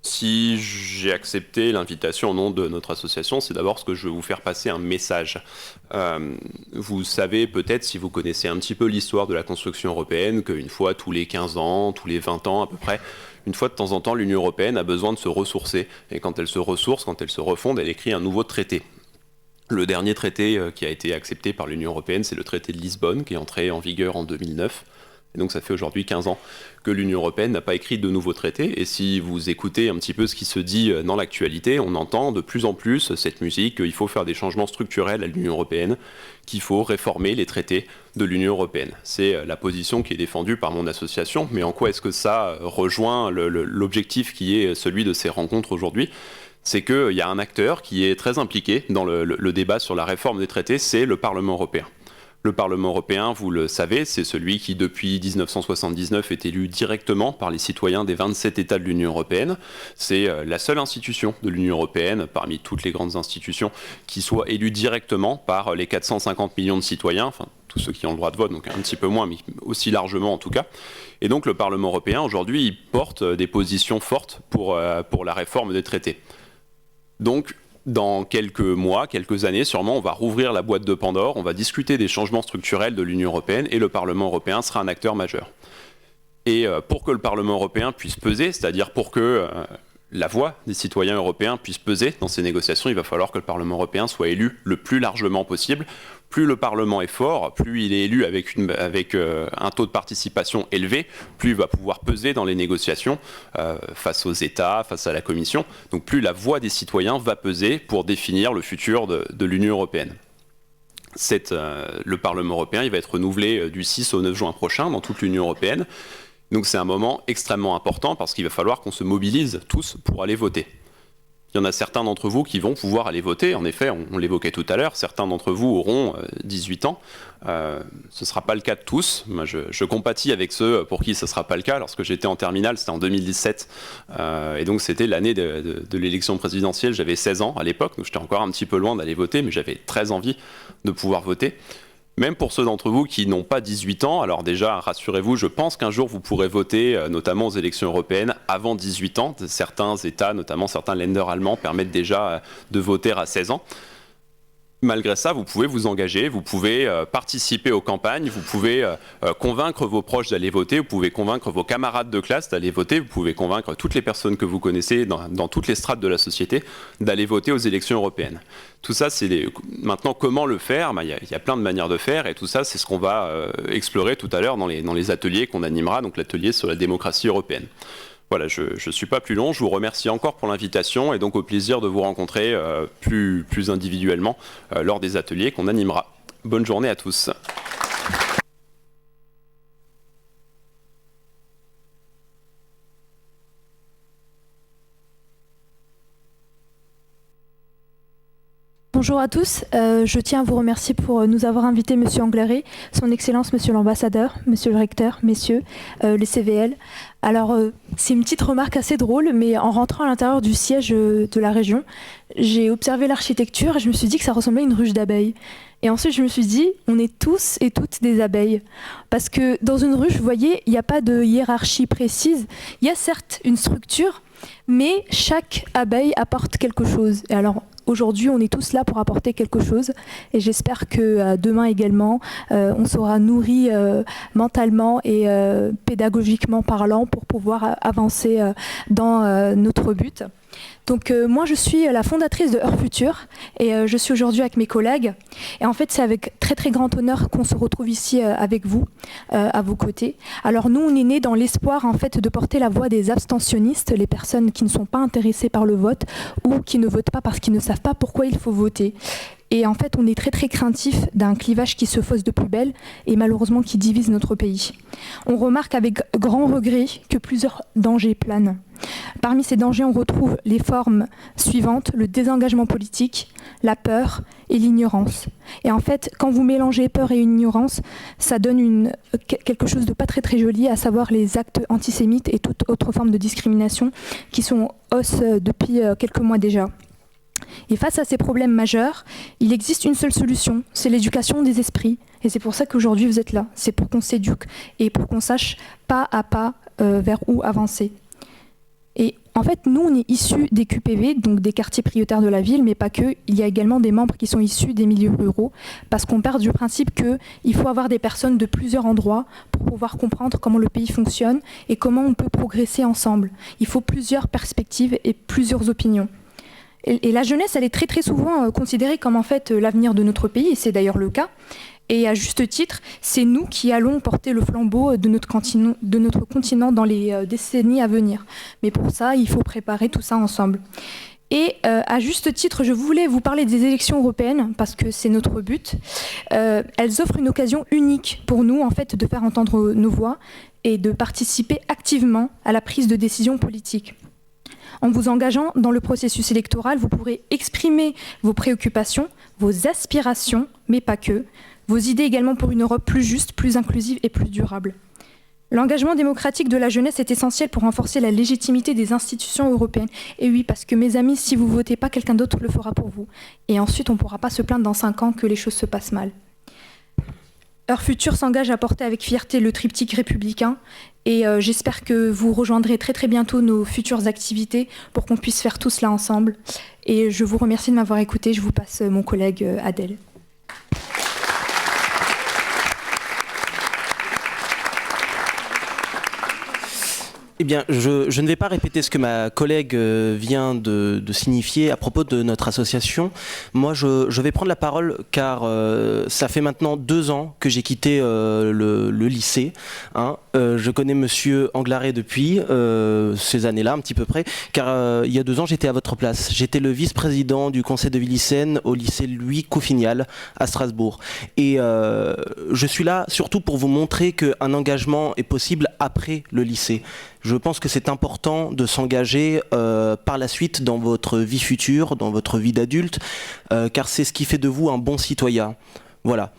Si j'ai accepté l'invitation au nom de notre association, c'est d'abord parce que je veux vous faire passer un message. Vous savez peut-être, si vous connaissez un petit peu l'histoire de la construction européenne, qu'une fois tous les 15 ans, tous les 20 ans à peu près, une fois de temps en temps, l'Union européenne a besoin de se ressourcer. Et quand elle se ressource, quand elle se refonde, elle écrit un nouveau traité. Le dernier traité qui a été accepté par l'Union européenne, c'est le traité de Lisbonne, qui est entré en vigueur en 2009. Et donc ça fait aujourd'hui 15 ans que l'Union européenne n'a pas écrit de nouveaux traités. Et si vous écoutez un petit peu ce qui se dit dans l'actualité, on entend de plus en plus cette musique qu'il faut faire des changements structurels à l'Union européenne, qu'il faut réformer les traités de l'Union européenne. C'est la position qui est défendue par mon association. Mais en quoi est-ce que ça rejoint l'objectif qui est celui de ces rencontres aujourd'hui ? C'est qu'il y a un acteur qui est très impliqué dans le débat sur la réforme des traités, c'est le Parlement européen. Le Parlement européen, vous le savez, c'est celui qui, depuis 1979, est élu directement par les citoyens des 27 États de l'Union européenne. C'est la seule institution de l'Union européenne, parmi toutes les grandes institutions, qui soit élue directement par les 450 millions de citoyens, enfin tous ceux qui ont le droit de vote, donc un petit peu moins, mais aussi largement en tout cas. Et donc le Parlement européen, aujourd'hui, il porte des positions fortes pour la réforme des traités. Donc, dans quelques mois, quelques années, sûrement, on va rouvrir la boîte de Pandore, on va discuter des changements structurels de l'Union européenne et le Parlement européen sera un acteur majeur. Et pour que le Parlement européen puisse peser, c'est-à-dire pour que la voix des citoyens européens puisse peser dans ces négociations, il va falloir que le Parlement européen soit élu le plus largement possible. Plus le Parlement est fort, plus il est élu avec un taux de participation élevé, plus il va pouvoir peser dans les négociations face aux États, face à la Commission. Donc plus la voix des citoyens va peser pour définir le futur de l'Union européenne. Le Parlement européen il va être renouvelé du 6 au 9 juin prochain dans toute l'Union européenne. Donc c'est un moment extrêmement important parce qu'il va falloir qu'on se mobilise tous pour aller voter. Il y en a certains d'entre vous qui vont pouvoir aller voter. En effet, on l'évoquait tout à l'heure, certains d'entre vous auront 18 ans. Ce ne sera pas le cas de tous. Moi, je compatis avec ceux pour qui ce ne sera pas le cas. Lorsque j'étais en terminale, c'était en 2017. Et donc, c'était l'année de l'élection présidentielle. J'avais 16 ans à l'époque, donc j'étais encore un petit peu loin d'aller voter, mais j'avais très envie de pouvoir voter. Même pour ceux d'entre vous qui n'ont pas 18 ans, alors déjà, rassurez-vous, je pense qu'un jour vous pourrez voter, notamment aux élections européennes, avant 18 ans. Certains États, notamment certains Länder allemands, permettent déjà de voter à 16 ans. Malgré ça, vous pouvez vous engager, vous pouvez participer aux campagnes, vous pouvez convaincre vos proches d'aller voter, vous pouvez convaincre vos camarades de classe d'aller voter, vous pouvez convaincre toutes les personnes que vous connaissez dans toutes les strates de la société d'aller voter aux élections européennes. Tout ça, maintenant comment le faire? Il y a plein de manières de faire et tout ça, c'est ce qu'on va explorer tout à l'heure dans les ateliers qu'on animera, donc l'atelier sur la démocratie européenne. Voilà, je ne suis pas plus long, je vous remercie encore pour l'invitation et donc au plaisir de vous rencontrer plus individuellement lors des ateliers qu'on animera. Bonne journée à tous. Bonjour à tous, je tiens à vous remercier pour nous avoir invités Monsieur Anglaré, Son Excellence Monsieur l'Ambassadeur, Monsieur le Recteur, Messieurs, les CVL. Alors c'est une petite remarque assez drôle, mais en rentrant à l'intérieur du siège de la région, j'ai observé l'architecture et je me suis dit que ça ressemblait à une ruche d'abeilles. Et ensuite je me suis dit, on est tous et toutes des abeilles. Parce que dans une ruche, vous voyez, il n'y a pas de hiérarchie précise. Il y a certes une structure, mais chaque abeille apporte quelque chose. Et alors, aujourd'hui, on est tous là pour apporter quelque chose et j'espère que demain également, on sera nourris mentalement et pédagogiquement parlant pour pouvoir avancer dans notre but. Donc moi je suis la fondatrice de Heure Future et je suis aujourd'hui avec mes collègues et en fait c'est avec très très grand honneur qu'on se retrouve ici avec vous, à vos côtés. Alors nous on est nés dans l'espoir en fait de porter la voix des abstentionnistes, les personnes qui ne sont pas intéressées par le vote ou qui ne votent pas parce qu'ils ne savent pas pourquoi il faut voter. Et en fait, on est très très craintif d'un clivage qui se fausse de plus belle et malheureusement qui divise notre pays. On remarque avec grand regret que plusieurs dangers planent. Parmi ces dangers, on retrouve les formes suivantes, le désengagement politique, la peur et l'ignorance. Et en fait, quand vous mélangez peur et ignorance, ça donne quelque chose de pas très très joli, à savoir les actes antisémites et toute autre forme de discrimination qui sont en hausse depuis quelques mois déjà. Et face à ces problèmes majeurs, il existe une seule solution, c'est l'éducation des esprits. Et c'est pour ça qu'aujourd'hui vous êtes là, c'est pour qu'on s'éduque et pour qu'on sache pas à pas vers où avancer. Et en fait, nous, on est issus des QPV, donc des quartiers prioritaires de la ville, mais pas que. Il y a également des membres qui sont issus des milieux ruraux, parce qu'on part du principe qu'il faut avoir des personnes de plusieurs endroits pour pouvoir comprendre comment le pays fonctionne et comment on peut progresser ensemble. Il faut plusieurs perspectives et plusieurs opinions. Et la jeunesse, elle est très très souvent considérée comme en fait l'avenir de notre pays, et c'est d'ailleurs le cas. Et à juste titre, c'est nous qui allons porter le flambeau de notre continent dans les décennies à venir. Mais pour ça, il faut préparer tout ça ensemble. Et à juste titre, je voulais vous parler des élections européennes, parce que c'est notre but. Elles offrent une occasion unique pour nous, en fait, de faire entendre nos voix et de participer activement à la prise de décision politique. En vous engageant dans le processus électoral, vous pourrez exprimer vos préoccupations, vos aspirations, mais pas que, vos idées également pour une Europe plus juste, plus inclusive et plus durable. L'engagement démocratique de la jeunesse est essentiel pour renforcer la légitimité des institutions européennes. Et oui, parce que mes amis, si vous ne votez pas, quelqu'un d'autre le fera pour vous. Et ensuite, on ne pourra pas se plaindre dans 5 ans que les choses se passent mal. Heure Future s'engage à porter avec fierté le triptyque républicain et j'espère que vous rejoindrez très très bientôt nos futures activités pour qu'on puisse faire tout cela ensemble. Et je vous remercie de m'avoir écouté. Je vous passe mon collègue Adèle. Eh bien, je ne vais pas répéter ce que ma collègue vient de signifier à propos de notre association. Moi, je vais prendre la parole car ça fait maintenant 2 ans que j'ai quitté le lycée. Je connais Monsieur Anglaré depuis ces années-là, un petit peu près, car il y a 2 ans, j'étais à votre place. J'étais le vice-président du conseil de vie lycéenne au lycée Louis Couffignal à Strasbourg. Et je suis là surtout pour vous montrer qu'un engagement est possible après le lycée. Je pense que c'est important de s'engager par la suite dans votre vie future, dans votre vie d'adulte, car c'est ce qui fait de vous un bon citoyen. Voilà.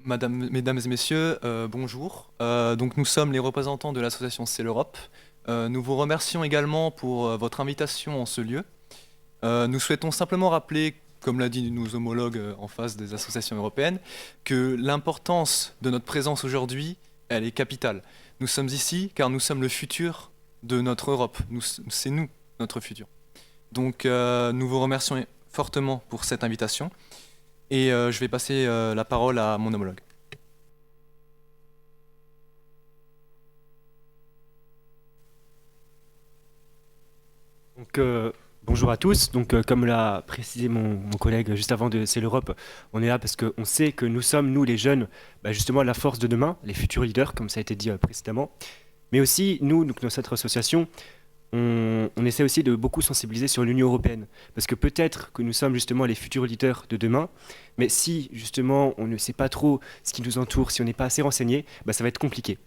Mesdames et messieurs, bonjour. Donc nous sommes les représentants de l'association C'est l'Europe. Nous vous remercions également pour votre invitation en ce lieu. Nous souhaitons simplement rappeler, comme l'a dit nos homologues en face des associations européennes, que l'importance de notre présence aujourd'hui, elle est capitale. Nous sommes ici car nous sommes le futur de notre Europe. C'est nous, notre futur. Donc nous vous remercions fortement pour cette invitation. Et je vais passer la parole à mon homologue. Donc, bonjour à tous. Donc, comme l'a précisé mon collègue juste avant de C'est l'Europe, on est là parce qu'on sait que nous sommes, nous les jeunes, justement la force de demain, les futurs leaders, comme ça a été dit précédemment. Mais aussi, nous, donc, dans cette association, on essaie aussi de beaucoup sensibiliser sur l'Union européenne. Parce que peut-être que nous sommes justement les futurs leaders de demain, mais si justement on ne sait pas trop ce qui nous entoure, si on n'est pas assez renseigné, ça va être compliqué.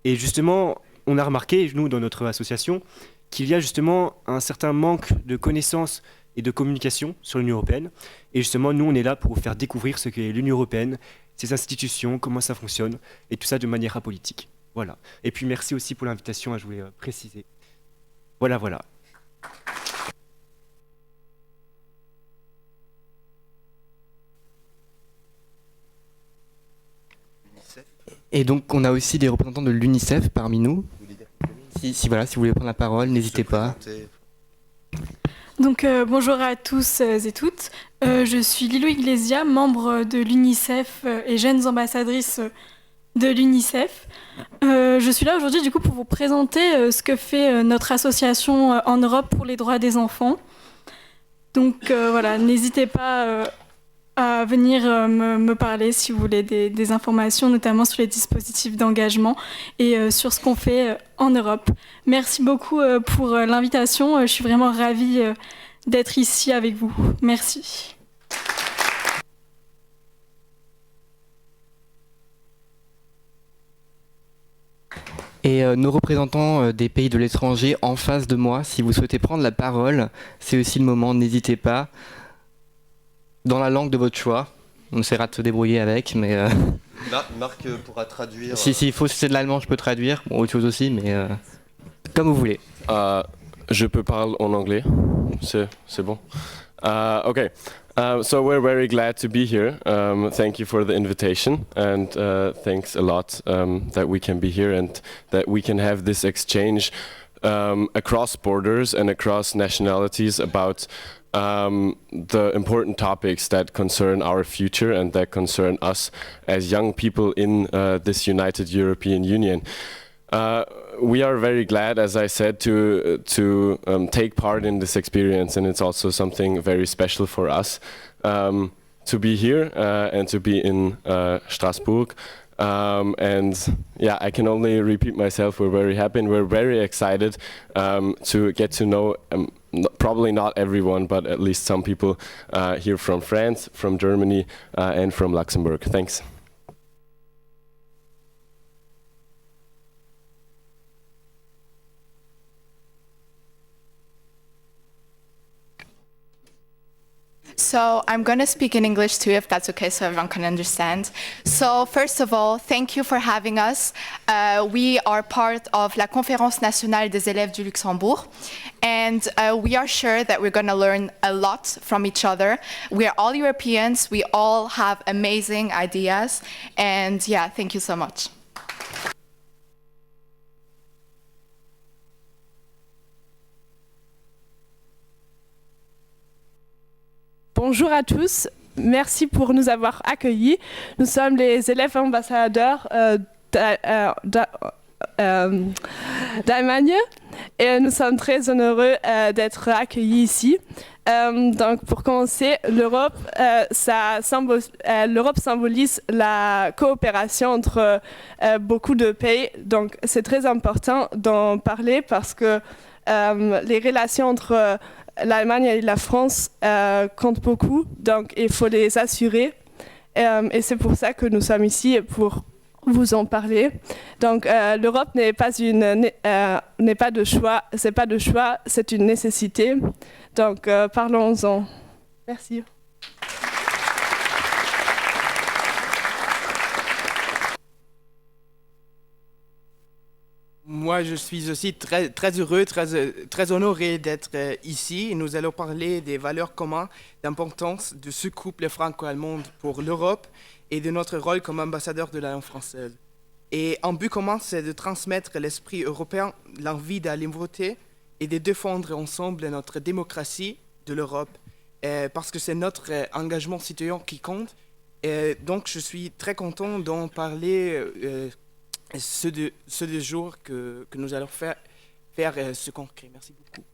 Et justement, on a remarqué, nous, dans notre association, qu'il y a justement un certain manque de connaissances et de communication sur l'Union européenne. Et justement, nous, on est là pour vous faire découvrir ce qu'est l'Union européenne, ses institutions, comment ça fonctionne, et tout ça de manière apolitique. Voilà. Et puis merci aussi pour l'invitation, je voulais préciser. Voilà. Et donc, on a aussi des représentants de l'UNICEF parmi nous. Si vous voulez prendre la parole, n'hésitez pas. Donc, bonjour à tous et toutes. Je suis Lilou Iglesia, membre de l'UNICEF et jeune ambassadrice de l'UNICEF. Je suis là aujourd'hui du coup pour vous présenter ce que fait notre association en Europe pour les droits des enfants. Donc voilà, n'hésitez pas à venir me parler si vous voulez des informations, notamment sur les dispositifs d'engagement et sur ce qu'on fait en Europe. Merci beaucoup pour l'invitation. Je suis vraiment ravie d'être ici avec vous. Merci. Et nos représentants des pays de l'étranger en face de moi, si vous souhaitez prendre la parole, c'est aussi le moment, n'hésitez pas. Dans la langue de votre choix, on essaiera de se débrouiller avec, mais... Marc pourra traduire... Si c'est de l'allemand, je peux traduire, bon, autre chose aussi, mais comme vous voulez. Je peux parler en anglais, c'est bon. Okay. So we're very glad to be here. Thank you for the invitation, and thanks a lot that we can be here and that we can have this exchange across borders and across nationalities about the important topics that concern our future and that concern us as young people in this united European Union. We are very glad, as I said, to take part in this experience, and it's also something very special for us to be here and to be in Strasbourg. And yeah, I can only repeat myself. We're very happy and we're very excited to get to know probably not everyone, but at least some people here from France, from Germany, and from Luxembourg. Thanks. So I'm going to speak in English too, if that's okay, so everyone can understand. So first of all, thank you for having us. We are part of La Conférence Nationale des Élèves du Luxembourg, and we are sure that we're going to learn a lot from each other. We are all Europeans, we all have amazing ideas, and yeah, thank you so much. Bonjour à tous, merci pour nous avoir accueillis. Nous sommes les élèves ambassadeurs d'Allemagne et nous sommes très heureux d'être accueillis ici. Donc pour commencer, l'Europe symbolise la coopération entre beaucoup de pays. Donc c'est très important d'en parler parce que les relations entre l'Allemagne et la France comptent beaucoup, donc il faut les assurer. Et c'est pour ça que nous sommes ici, pour vous en parler. Donc l'Europe n'est pas de choix, c'est une nécessité. Donc parlons-en. Merci. moi, je suis aussi très heureux, très honoré d'être ici. Nous allons parler des valeurs communes d'importance de ce couple franco-allemand pour l'Europe et de notre rôle comme ambassadeur de la langue française. Et un but commun, c'est de transmettre l'esprit européen, l'envie d'aller voter et de défendre ensemble notre démocratie de l'Europe, parce que c'est notre engagement citoyen qui compte. Et donc, je suis très content d'en parler ce deux jours que nous allons faire ce concret. Merci beaucoup.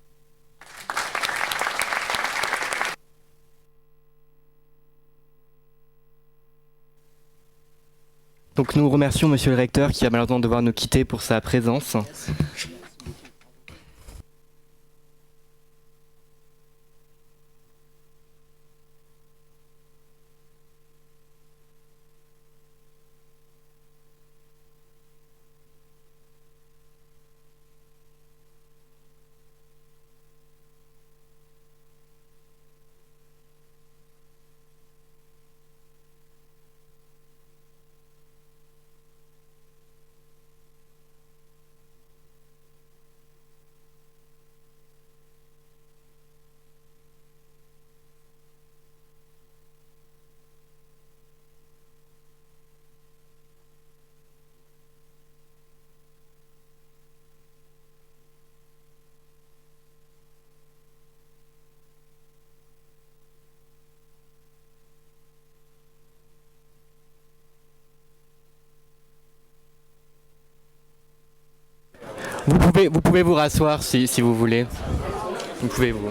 Donc nous remercions Monsieur le Recteur qui va malheureusement devoir nous quitter pour sa présence. Vous pouvez vous rasseoir si vous voulez. Vous pouvez vous.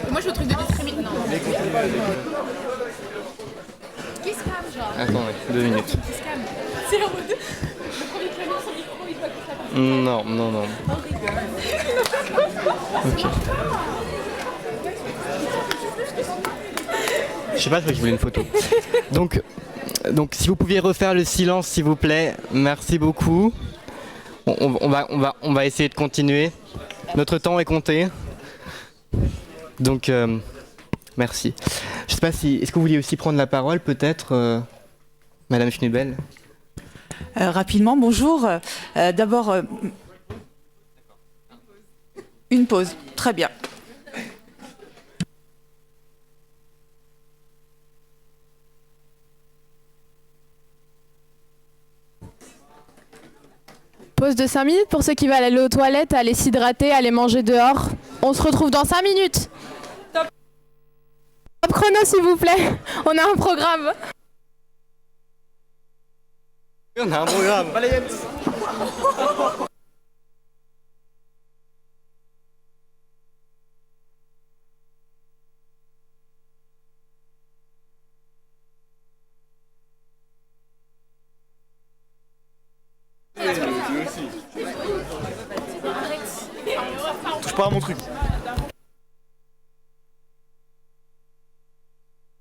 Moi je trouve de discrimination. Non. Qui se calme, genre Attendez, 2 minutes. Qui se calme. C'est en mode. Le premier qui allume son micro, il doit que ça passe. Non, non, non. On rigole. Ok. Je sais pas, je voulais une photo. Donc, si vous pouviez refaire le silence, s'il vous plaît, merci beaucoup. On va essayer de continuer. Notre temps est compté. Donc, merci. Je sais pas si, est-ce que vous vouliez aussi prendre la parole, peut-être, Madame Schnubel? Rapidement, bonjour. D'abord, une pause. Très bien. Pause de 5 minutes pour ceux qui veulent aller aux toilettes, aller s'hydrater, aller manger dehors. On se retrouve dans 5 minutes. Top chrono s'il vous plaît. On a un programme. On a un programme. Touche pas à mon truc.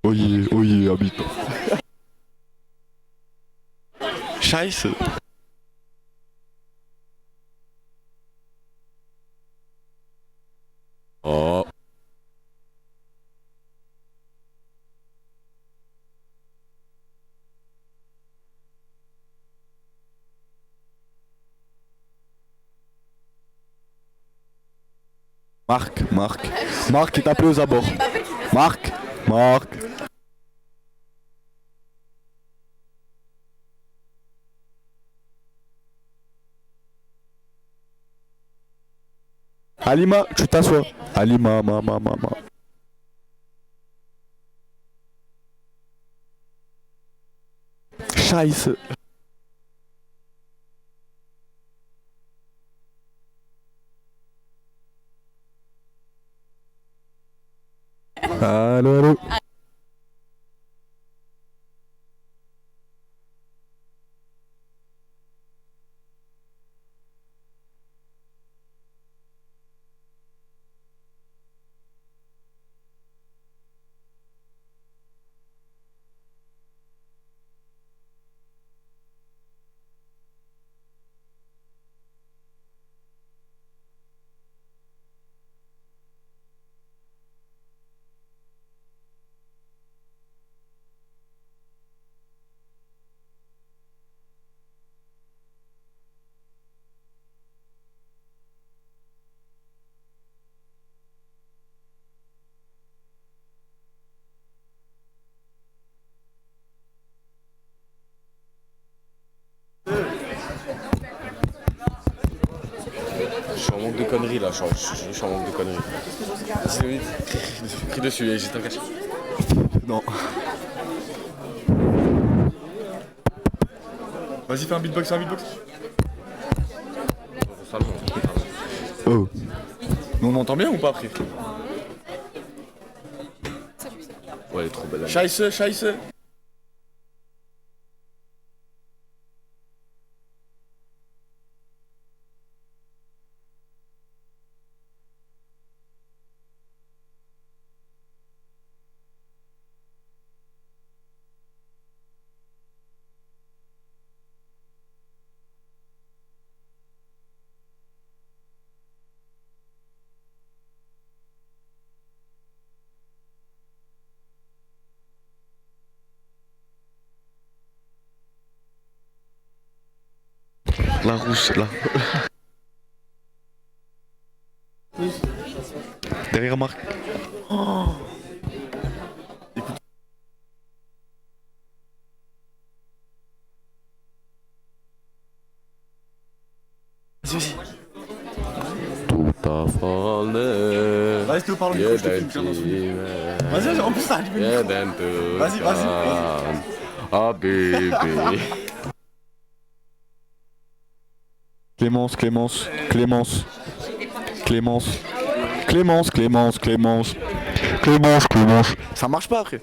Oye, habitant. Scheiße. Oh. Marc est appelé aux abords. Marc. Alima, tu t'assois. Alima, ma. Scheiße. Allô. conneries là, je suis en manque de conneries. Crie dessus et j'étais en caché. Non. Vas-y, fais un beatbox, Oh. Mais on m'entend bien ou pas après? Ouais, elle est trop belle. Scheiße. La rousse, là. Derrière Marc. Oh. Vas-y. Tout a fallu. Vas-y, tu parles au micro, je te filme. Vas-y, en plus, ça allume le micro. Vas-y. Ah, bébé. Clémence. Ça marche pas après.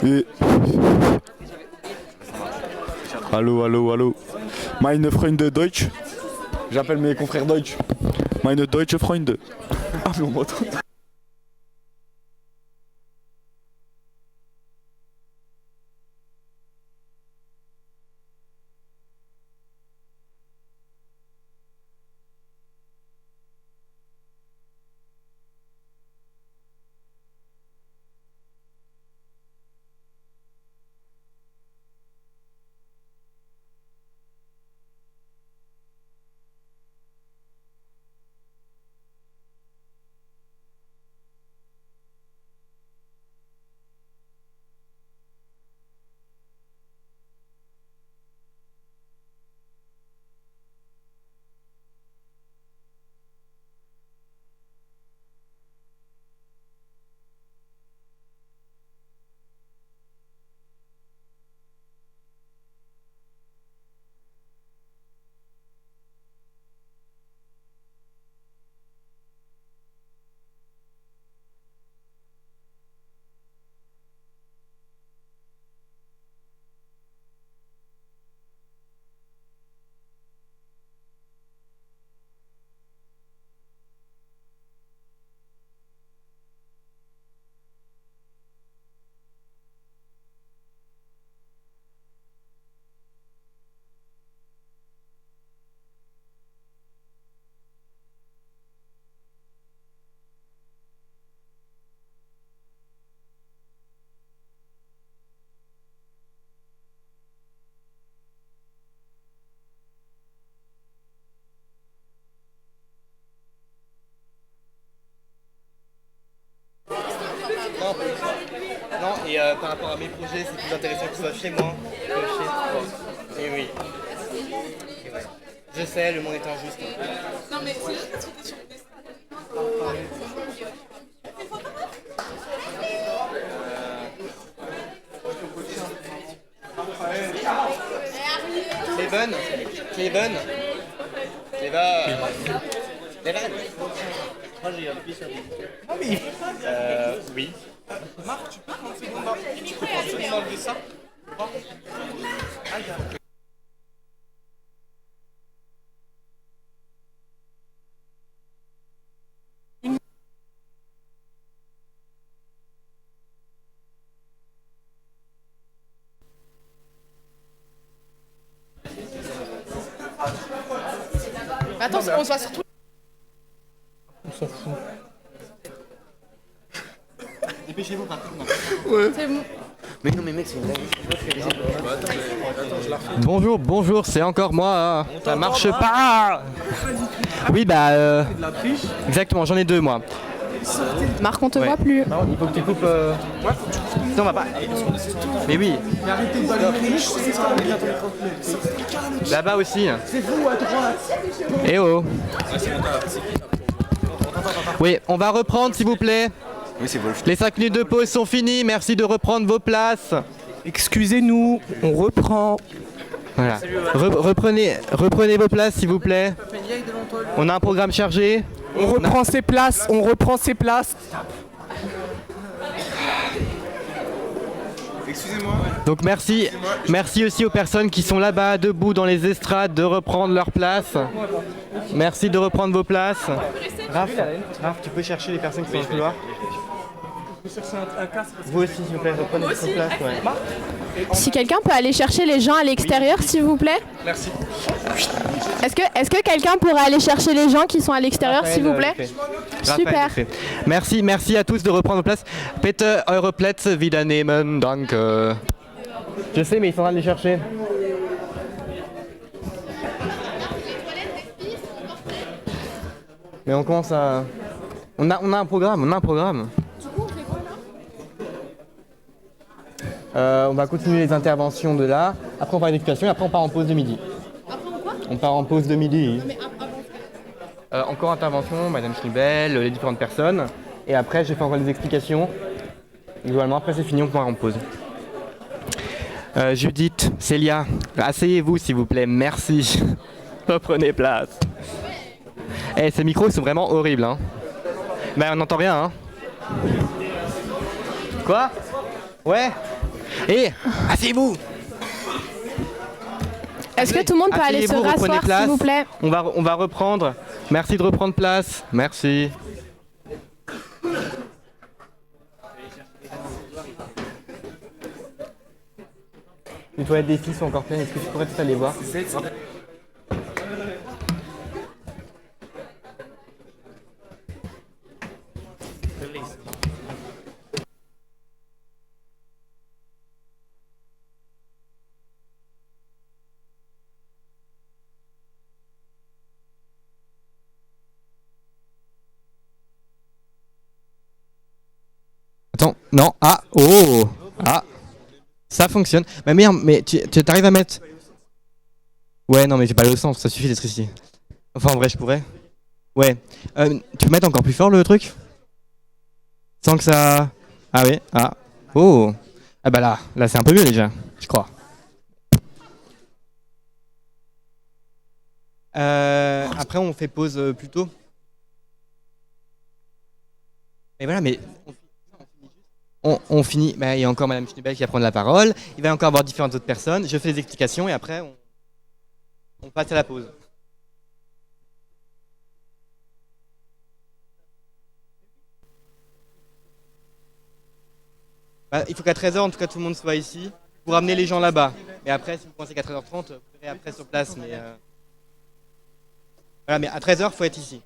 Oui. Allô. Meine Freunde Deutsch. J'appelle mes confrères Deutsch. Meine Deutsche Freunde. Ah mais on m'entend. Non, et par rapport à mes projets, c'est plus intéressant que ce soit chez moi que chez toi. Et oui. Et ouais. Je sais, le monde est injuste. Non mais c'est juste parce que t'es sur le Cleven. Moi j'ai un peu ça. Oui. Marc, tu peux prendre secondes enlever ça? Attends, on se voit surtout. On s'en fout. Dépêchez-vous, par contre. Ouais. C'est bon. Mais non, mais mec, c'est une blague. Bonjour, c'est encore moi. Ça marche pas. Oui, bah. Exactement, j'en ai deux, moi. Marc, on te voit plus. Il faut que tu coupes. Ouais, faut que tu coupes. Sinon, on va pas. Mais oui. Là-bas aussi. C'est vous à droite. Eh oh. Oui, on va reprendre s'il vous plaît. Les 5 minutes de pause sont finies. Merci de reprendre vos places. Excusez-nous, on reprend. Voilà. Reprenez vos places s'il vous plaît. On a un programme chargé. On reprend ses places, on reprend ses places. Excusez-moi. Donc merci aussi aux personnes qui sont là-bas, debout dans les estrades, de reprendre leur place. Merci de reprendre vos places. Raph, tu peux chercher les personnes qui sont dans le couloir. Vous aussi, s'il vous plaît, reprenez votre place. Ouais. Si quelqu'un peut aller chercher les gens à l'extérieur, s'il vous plaît. Merci. Est-ce que quelqu'un pourrait aller chercher les gens qui sont à l'extérieur, s'il vous plaît? Super. Merci à tous de reprendre vos places. Bitte eure Plätze wieder nehmen, danke. Je sais, mais ils sont en train de les chercher. Mais on commence à... On a un programme, on va continuer les interventions de là. Après on part à l'éducation et après on part en pause de midi. Après quoi? On part en pause de midi. Mais avant Encore intervention, Madame Schneebel, les différentes personnes. Et après je fais encore des explications. Globalement après c'est fini, on part en pause. Judith, Célia, asseyez-vous s'il vous plaît, merci. Reprenez place. Eh, ces micros sont vraiment horribles, hein. Ben, on n'entend rien, hein. Quoi? Ouais. Eh, asseyez-vous. Est-ce que tout le monde peut aller se rasseoir, s'il vous plaît? On va reprendre. Merci de reprendre place. Merci. Les toilettes des filles sont encore pleines. Est-ce que tu pourrais tout aller voir? Attends, non, ça fonctionne. Mais merde, mais tu t'arrives à mettre... Ouais, non, mais j'ai pas le sens, ça suffit d'être ici. Enfin, en vrai, je pourrais. Ouais. Tu peux mettre encore plus fort le truc? Sans que ça... Ah ouais, oh. Ah bah là c'est un peu mieux déjà, je crois. Après, on fait pause plus tôt. Et voilà, mais... On finit, bah, il y a encore Madame Schneebel qui va prendre la parole, il va encore avoir différentes autres personnes, je fais les explications et après on passe à la pause. Bah, il faut qu'à 13h en tout cas tout le monde soit ici pour amener les gens là-bas. Mais après si vous pensez qu'à 13h30, vous verrez après sur place. Mais voilà, mais à 13h il faut être ici.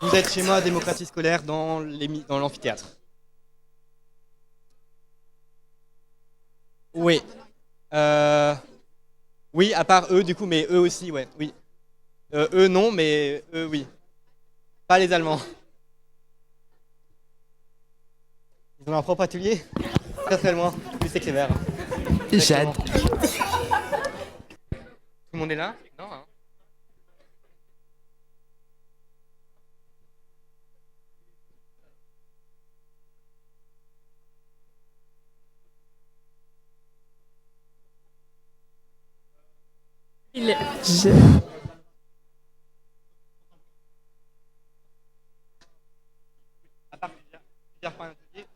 Vous êtes chez moi à démocratie scolaire dans l'amphithéâtre. Oui. Oui, à part eux, du coup, mais eux aussi, ouais. Oui. Eux non, mais eux oui. Pas les Allemands. Ils ont leur propre atelier. Très très loin. Oui, c'est Cléber. Jade. Tout le monde est là? Non, hein. il est... À part plusieurs points d'atelier,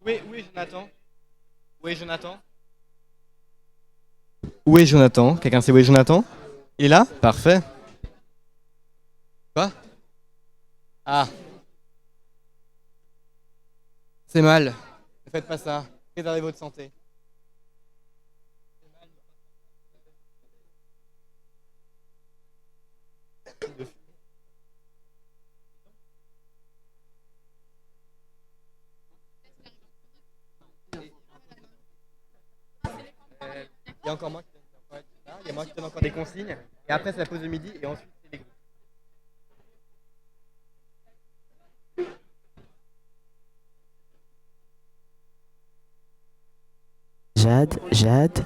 oui. Oui, Jonathan. Oui, Jonathan. Où est Jonathan? Quelqu'un sait où est Jonathan? Il est là? Parfait. Quoi? Ah. C'est mal. Ne faites pas ça. Préservez votre santé. Il y a encore moi qui donne encore des consignes. Et après, c'est la pause de midi. Et ensuite, c'est les groupes. Jade.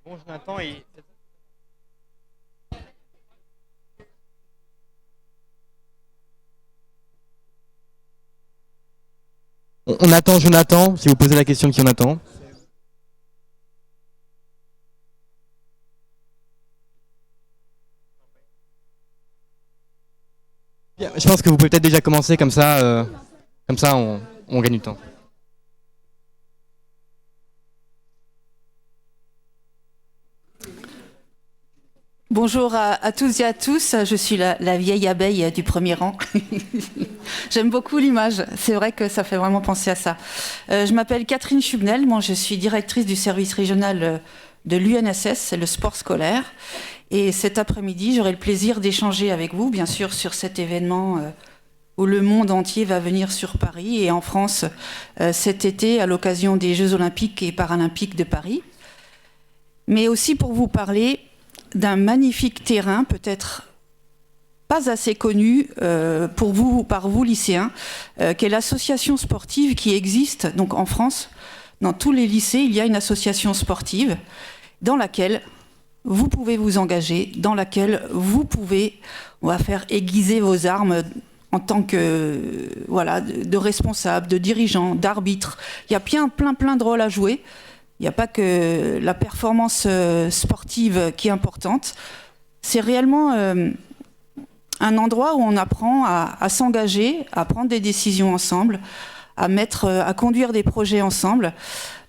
Bon, Jonathan, et... On attend Jonathan, si vous posez la question qui en attend. Bien, je pense que vous pouvez peut-être déjà commencer, comme ça on gagne du temps. Bonjour à tous et à tous, je suis la vieille abeille du premier rang. J'aime beaucoup l'image, c'est vrai que ça fait vraiment penser à ça. Je m'appelle Catherine Chubnel, moi je suis directrice du service régional de l'UNSS, c'est le sport scolaire. Et cet après-midi, j'aurai le plaisir d'échanger avec vous, bien sûr, sur cet événement où le monde entier va venir sur Paris et en France cet été à l'occasion des Jeux Olympiques et Paralympiques de Paris. Mais aussi pour vous parler d'un magnifique terrain, peut-être pas assez connu par vous lycéens, qu'est l'association sportive qui existe donc en France. Dans tous les lycées, il y a une association sportive dans laquelle vous pouvez vous engager, dans laquelle vous pouvez, on va faire aiguiser vos armes en tant que de responsable, de dirigeant, d'arbitre. Il y a plein de rôles à jouer. Il n'y a pas que la performance sportive qui est importante. C'est réellement un endroit où on apprend à s'engager, à prendre des décisions ensemble, à conduire des projets ensemble.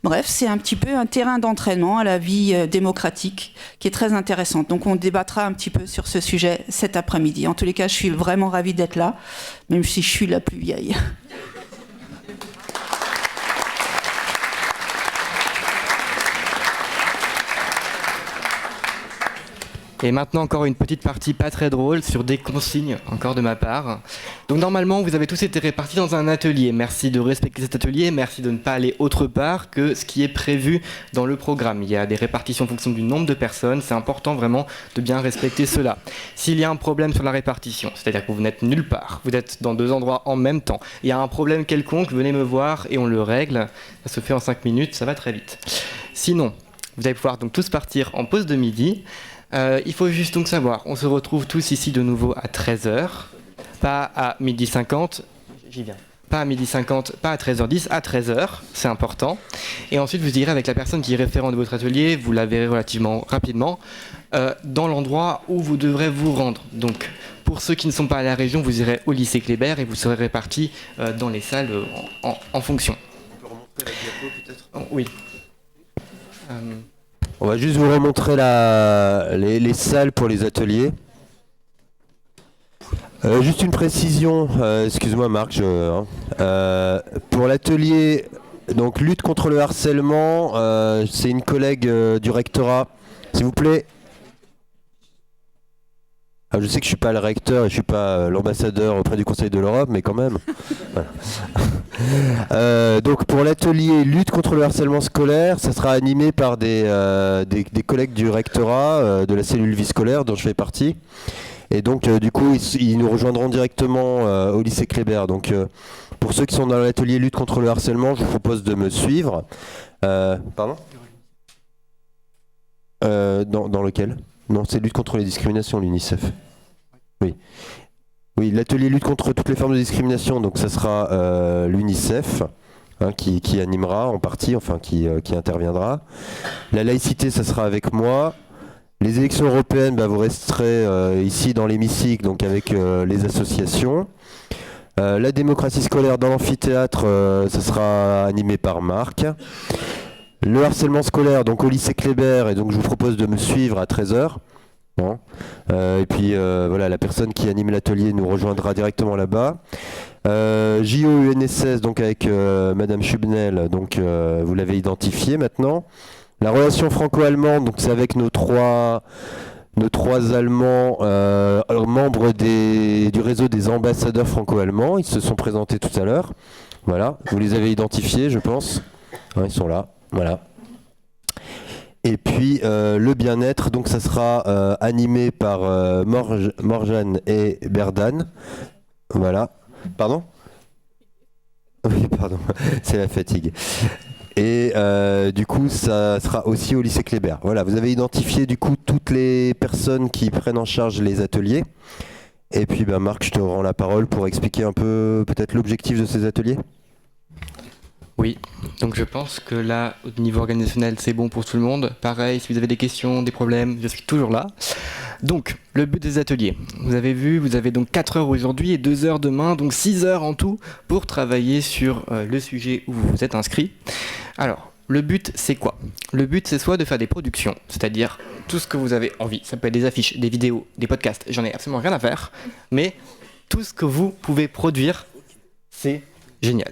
Bref, c'est un petit peu un terrain d'entraînement à la vie démocratique qui est très intéressante. Donc on débattra un petit peu sur ce sujet cet après-midi. En tous les cas, je suis vraiment ravie d'être là, même si je suis la plus vieille. Et maintenant encore une petite partie pas très drôle sur des consignes, encore de ma part. Donc normalement vous avez tous été répartis dans un atelier. Merci de respecter cet atelier, merci de ne pas aller autre part que ce qui est prévu dans le programme. Il y a des répartitions en fonction du nombre de personnes, c'est important vraiment de bien respecter cela. S'il y a un problème sur la répartition, c'est-à-dire que vous n'êtes nulle part, vous êtes dans deux endroits en même temps, il y a un problème quelconque, venez me voir et on le règle. Ça se fait en 5 minutes, ça va très vite. Sinon, vous allez pouvoir donc tous partir en pause de midi. Il faut juste donc savoir, on se retrouve tous ici de nouveau à 13h, pas à 12h50, j'y viens, pas à 12h50, pas à 13h10, à 13h, c'est important. Et ensuite vous irez avec la personne qui est référente de votre atelier, vous la verrez relativement rapidement, dans l'endroit où vous devrez vous rendre. Donc pour ceux qui ne sont pas à la région, vous irez au lycée Kléber et vous serez répartis dans les salles en fonction. On peut remontrer la diapo peut-être ? Oui. On va juste vous remontrer les salles pour les ateliers. Juste une précision, excuse-moi Marc, pour l'atelier donc lutte contre le harcèlement, c'est une collègue du rectorat, s'il vous plaît. Ah, je sais que je suis pas le recteur et je suis pas l'ambassadeur auprès du Conseil de l'Europe, mais quand même. Voilà. Donc pour l'atelier lutte contre le harcèlement scolaire, ça sera animé par des collègues du rectorat, de la cellule vie scolaire dont je fais partie. Et donc du coup ils nous rejoindront directement au lycée Kléber. Donc pour ceux qui sont dans l'atelier lutte contre le harcèlement, je vous propose de me suivre. Pardon ? Dans lequel ? Non, c'est lutte contre les discriminations, l'UNICEF. Oui. Oui, l'atelier lutte contre toutes les formes de discrimination, donc ça sera l'UNICEF qui animera en partie, enfin qui interviendra. La laïcité, ça sera avec moi. Les élections européennes, vous resterez ici dans l'hémicycle, donc avec les associations. La démocratie scolaire dans l'amphithéâtre, ça sera animé par Marc. Le harcèlement scolaire, donc au lycée Kléber, et donc je vous propose de me suivre à 13h. Bon. Et puis voilà, la personne qui anime l'atelier nous rejoindra directement là-bas. JO-UNSS, donc avec Madame Schubnel, donc vous l'avez identifié maintenant. La relation franco-allemande, donc c'est avec nos trois Allemands membres du réseau des ambassadeurs franco-allemands. Ils se sont présentés tout à l'heure. Voilà, vous les avez identifiés, je pense. Ouais, ils sont là. Voilà. Et puis le bien-être, donc ça sera animé par Morjane et Berdan. Voilà. Pardon ? Oui, pardon, c'est la fatigue. Et du coup, ça sera aussi au lycée Kléber. Voilà, vous avez identifié du coup toutes les personnes qui prennent en charge les ateliers. Et puis Marc, je te rends la parole pour expliquer un peu peut-être l'objectif de ces ateliers. Oui, donc je pense que là, au niveau organisationnel, c'est bon pour tout le monde. Pareil, si vous avez des questions, des problèmes, je suis toujours là. Donc, le but des ateliers. Vous avez vu, vous avez donc 4 heures aujourd'hui et 2 heures demain, donc 6 heures en tout pour travailler sur le sujet où vous vous êtes inscrit. Alors, le but, c'est quoi ? Le but, c'est soit de faire des productions, c'est-à-dire tout ce que vous avez envie. Ça peut être des affiches, des vidéos, des podcasts, j'en ai absolument rien à faire, mais tout ce que vous pouvez produire, c'est génial.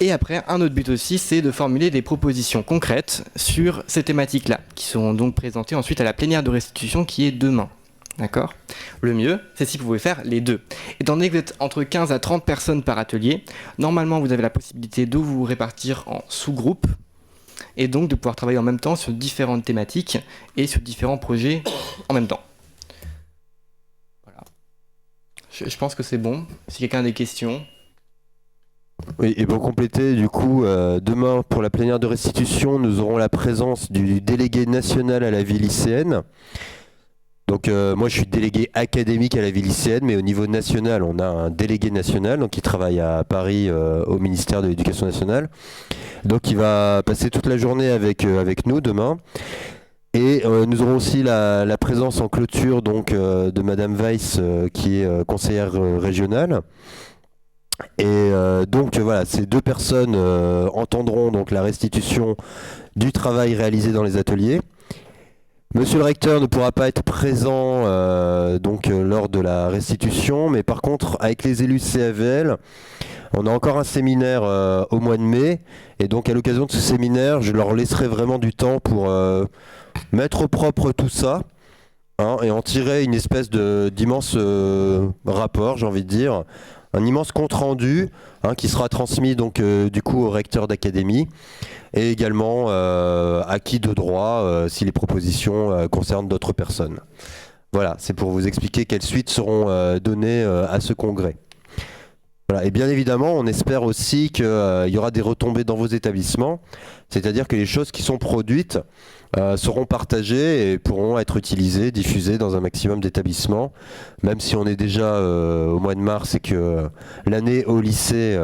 Et après, un autre but aussi, c'est de formuler des propositions concrètes sur ces thématiques-là, qui seront donc présentées ensuite à la plénière de restitution qui est demain. D'accord ? Le mieux, c'est si vous pouvez faire les deux. Étant donné que vous êtes entre 15 à 30 personnes par atelier, normalement vous avez la possibilité de vous répartir en sous-groupes et donc de pouvoir travailler en même temps sur différentes thématiques et sur différents projets en même temps. Voilà. Je pense que c'est bon. Si quelqu'un a des questions... Oui, et pour compléter, du coup, demain, pour la plénière de restitution, nous aurons la présence du délégué national à la vie lycéenne. Donc moi, je suis délégué académique à la vie lycéenne, mais au niveau national, on a un délégué national donc, qui travaille à Paris au ministère de l'Éducation nationale. Donc il va passer toute la journée avec nous demain. Et nous aurons aussi la présence en clôture donc, de Madame Weiss, qui est conseillère régionale. Et donc voilà, ces deux personnes entendront donc la restitution du travail réalisé dans les ateliers. Monsieur le recteur ne pourra pas être présent lors de la restitution, mais par contre avec les élus CAVL, on a encore un séminaire au mois de mai, et donc à l'occasion de ce séminaire, je leur laisserai vraiment du temps pour mettre au propre tout ça. Et en tirer une espèce d'immense rapport, j'ai envie de dire, un immense compte-rendu qui sera transmis donc du coup au recteur d'académie et également à qui de droit si les propositions concernent d'autres personnes. Voilà, c'est pour vous expliquer quelles suites seront données à ce congrès. Voilà. Et bien évidemment, on espère aussi qu'il y aura des retombées dans vos établissements, c'est-à-dire que les choses qui sont produites seront partagées et pourront être utilisées, diffusées dans un maximum d'établissements, même si on est déjà au mois de mars et que l'année au lycée,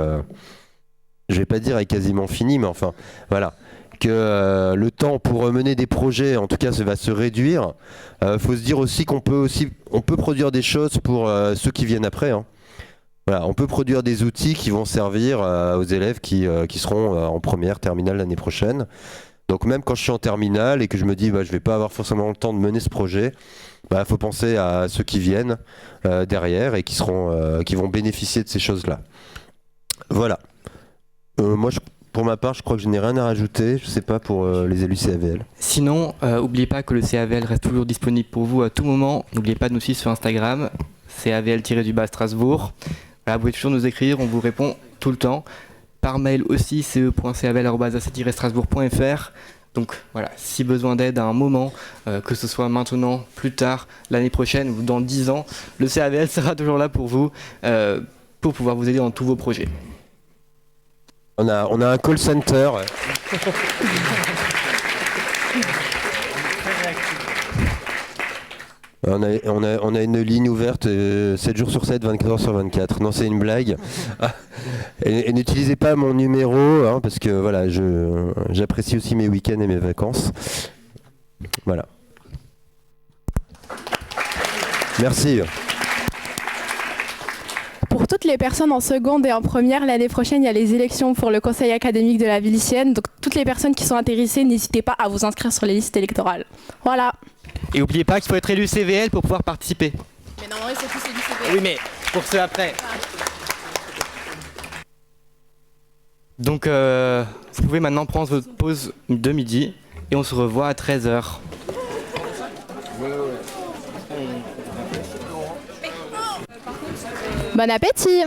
je vais pas dire est quasiment finie, mais enfin voilà, que le temps pour mener des projets, en tout cas, va se réduire. Faut se dire aussi qu'on peut produire des choses pour ceux qui viennent après. Voilà, on peut produire des outils qui vont servir aux élèves qui seront en première, terminale l'année prochaine. Donc même quand je suis en terminale et que je me dis je vais pas avoir forcément le temps de mener ce projet, faut penser à ceux qui viennent derrière et qui vont bénéficier de ces choses-là. Voilà. Moi, pour ma part, je crois que je n'ai rien à rajouter. Je sais pas pour les élus CAVL. Sinon, n'oubliez pas que le CAVL reste toujours disponible pour vous à tout moment. N'oubliez pas de nous suivre sur Instagram, CAVL-du-bas Strasbourg. Voilà, vous pouvez toujours nous écrire, on vous répond tout le temps. Par mail aussi, ce.cavel@ac-strasbourg.fr. Donc voilà, si besoin d'aide à un moment, que ce soit maintenant, plus tard, l'année prochaine ou dans 10 ans, le CAVL sera toujours là pour vous, pour pouvoir vous aider dans tous vos projets. On a un call center. On a une ligne ouverte 7 jours sur 7, 24 heures sur 24. Non, c'est une blague. Et n'utilisez pas mon numéro, parce que voilà, j'apprécie aussi mes week-ends et mes vacances. Voilà. Merci. toutes les personnes en seconde et en première, l'année prochaine, il y a les élections pour le conseil académique de la vie lycéenne. Donc toutes les personnes qui sont intéressées, n'hésitez pas à vous inscrire sur les listes électorales. Voilà. Et n'oubliez pas qu'il faut être élu CVL pour pouvoir participer. Mais normalement, c'est tous élus CVL. Oui, mais pour ceux après. Donc, vous pouvez maintenant prendre votre pause de midi et on se revoit à 13h. Bon appétit!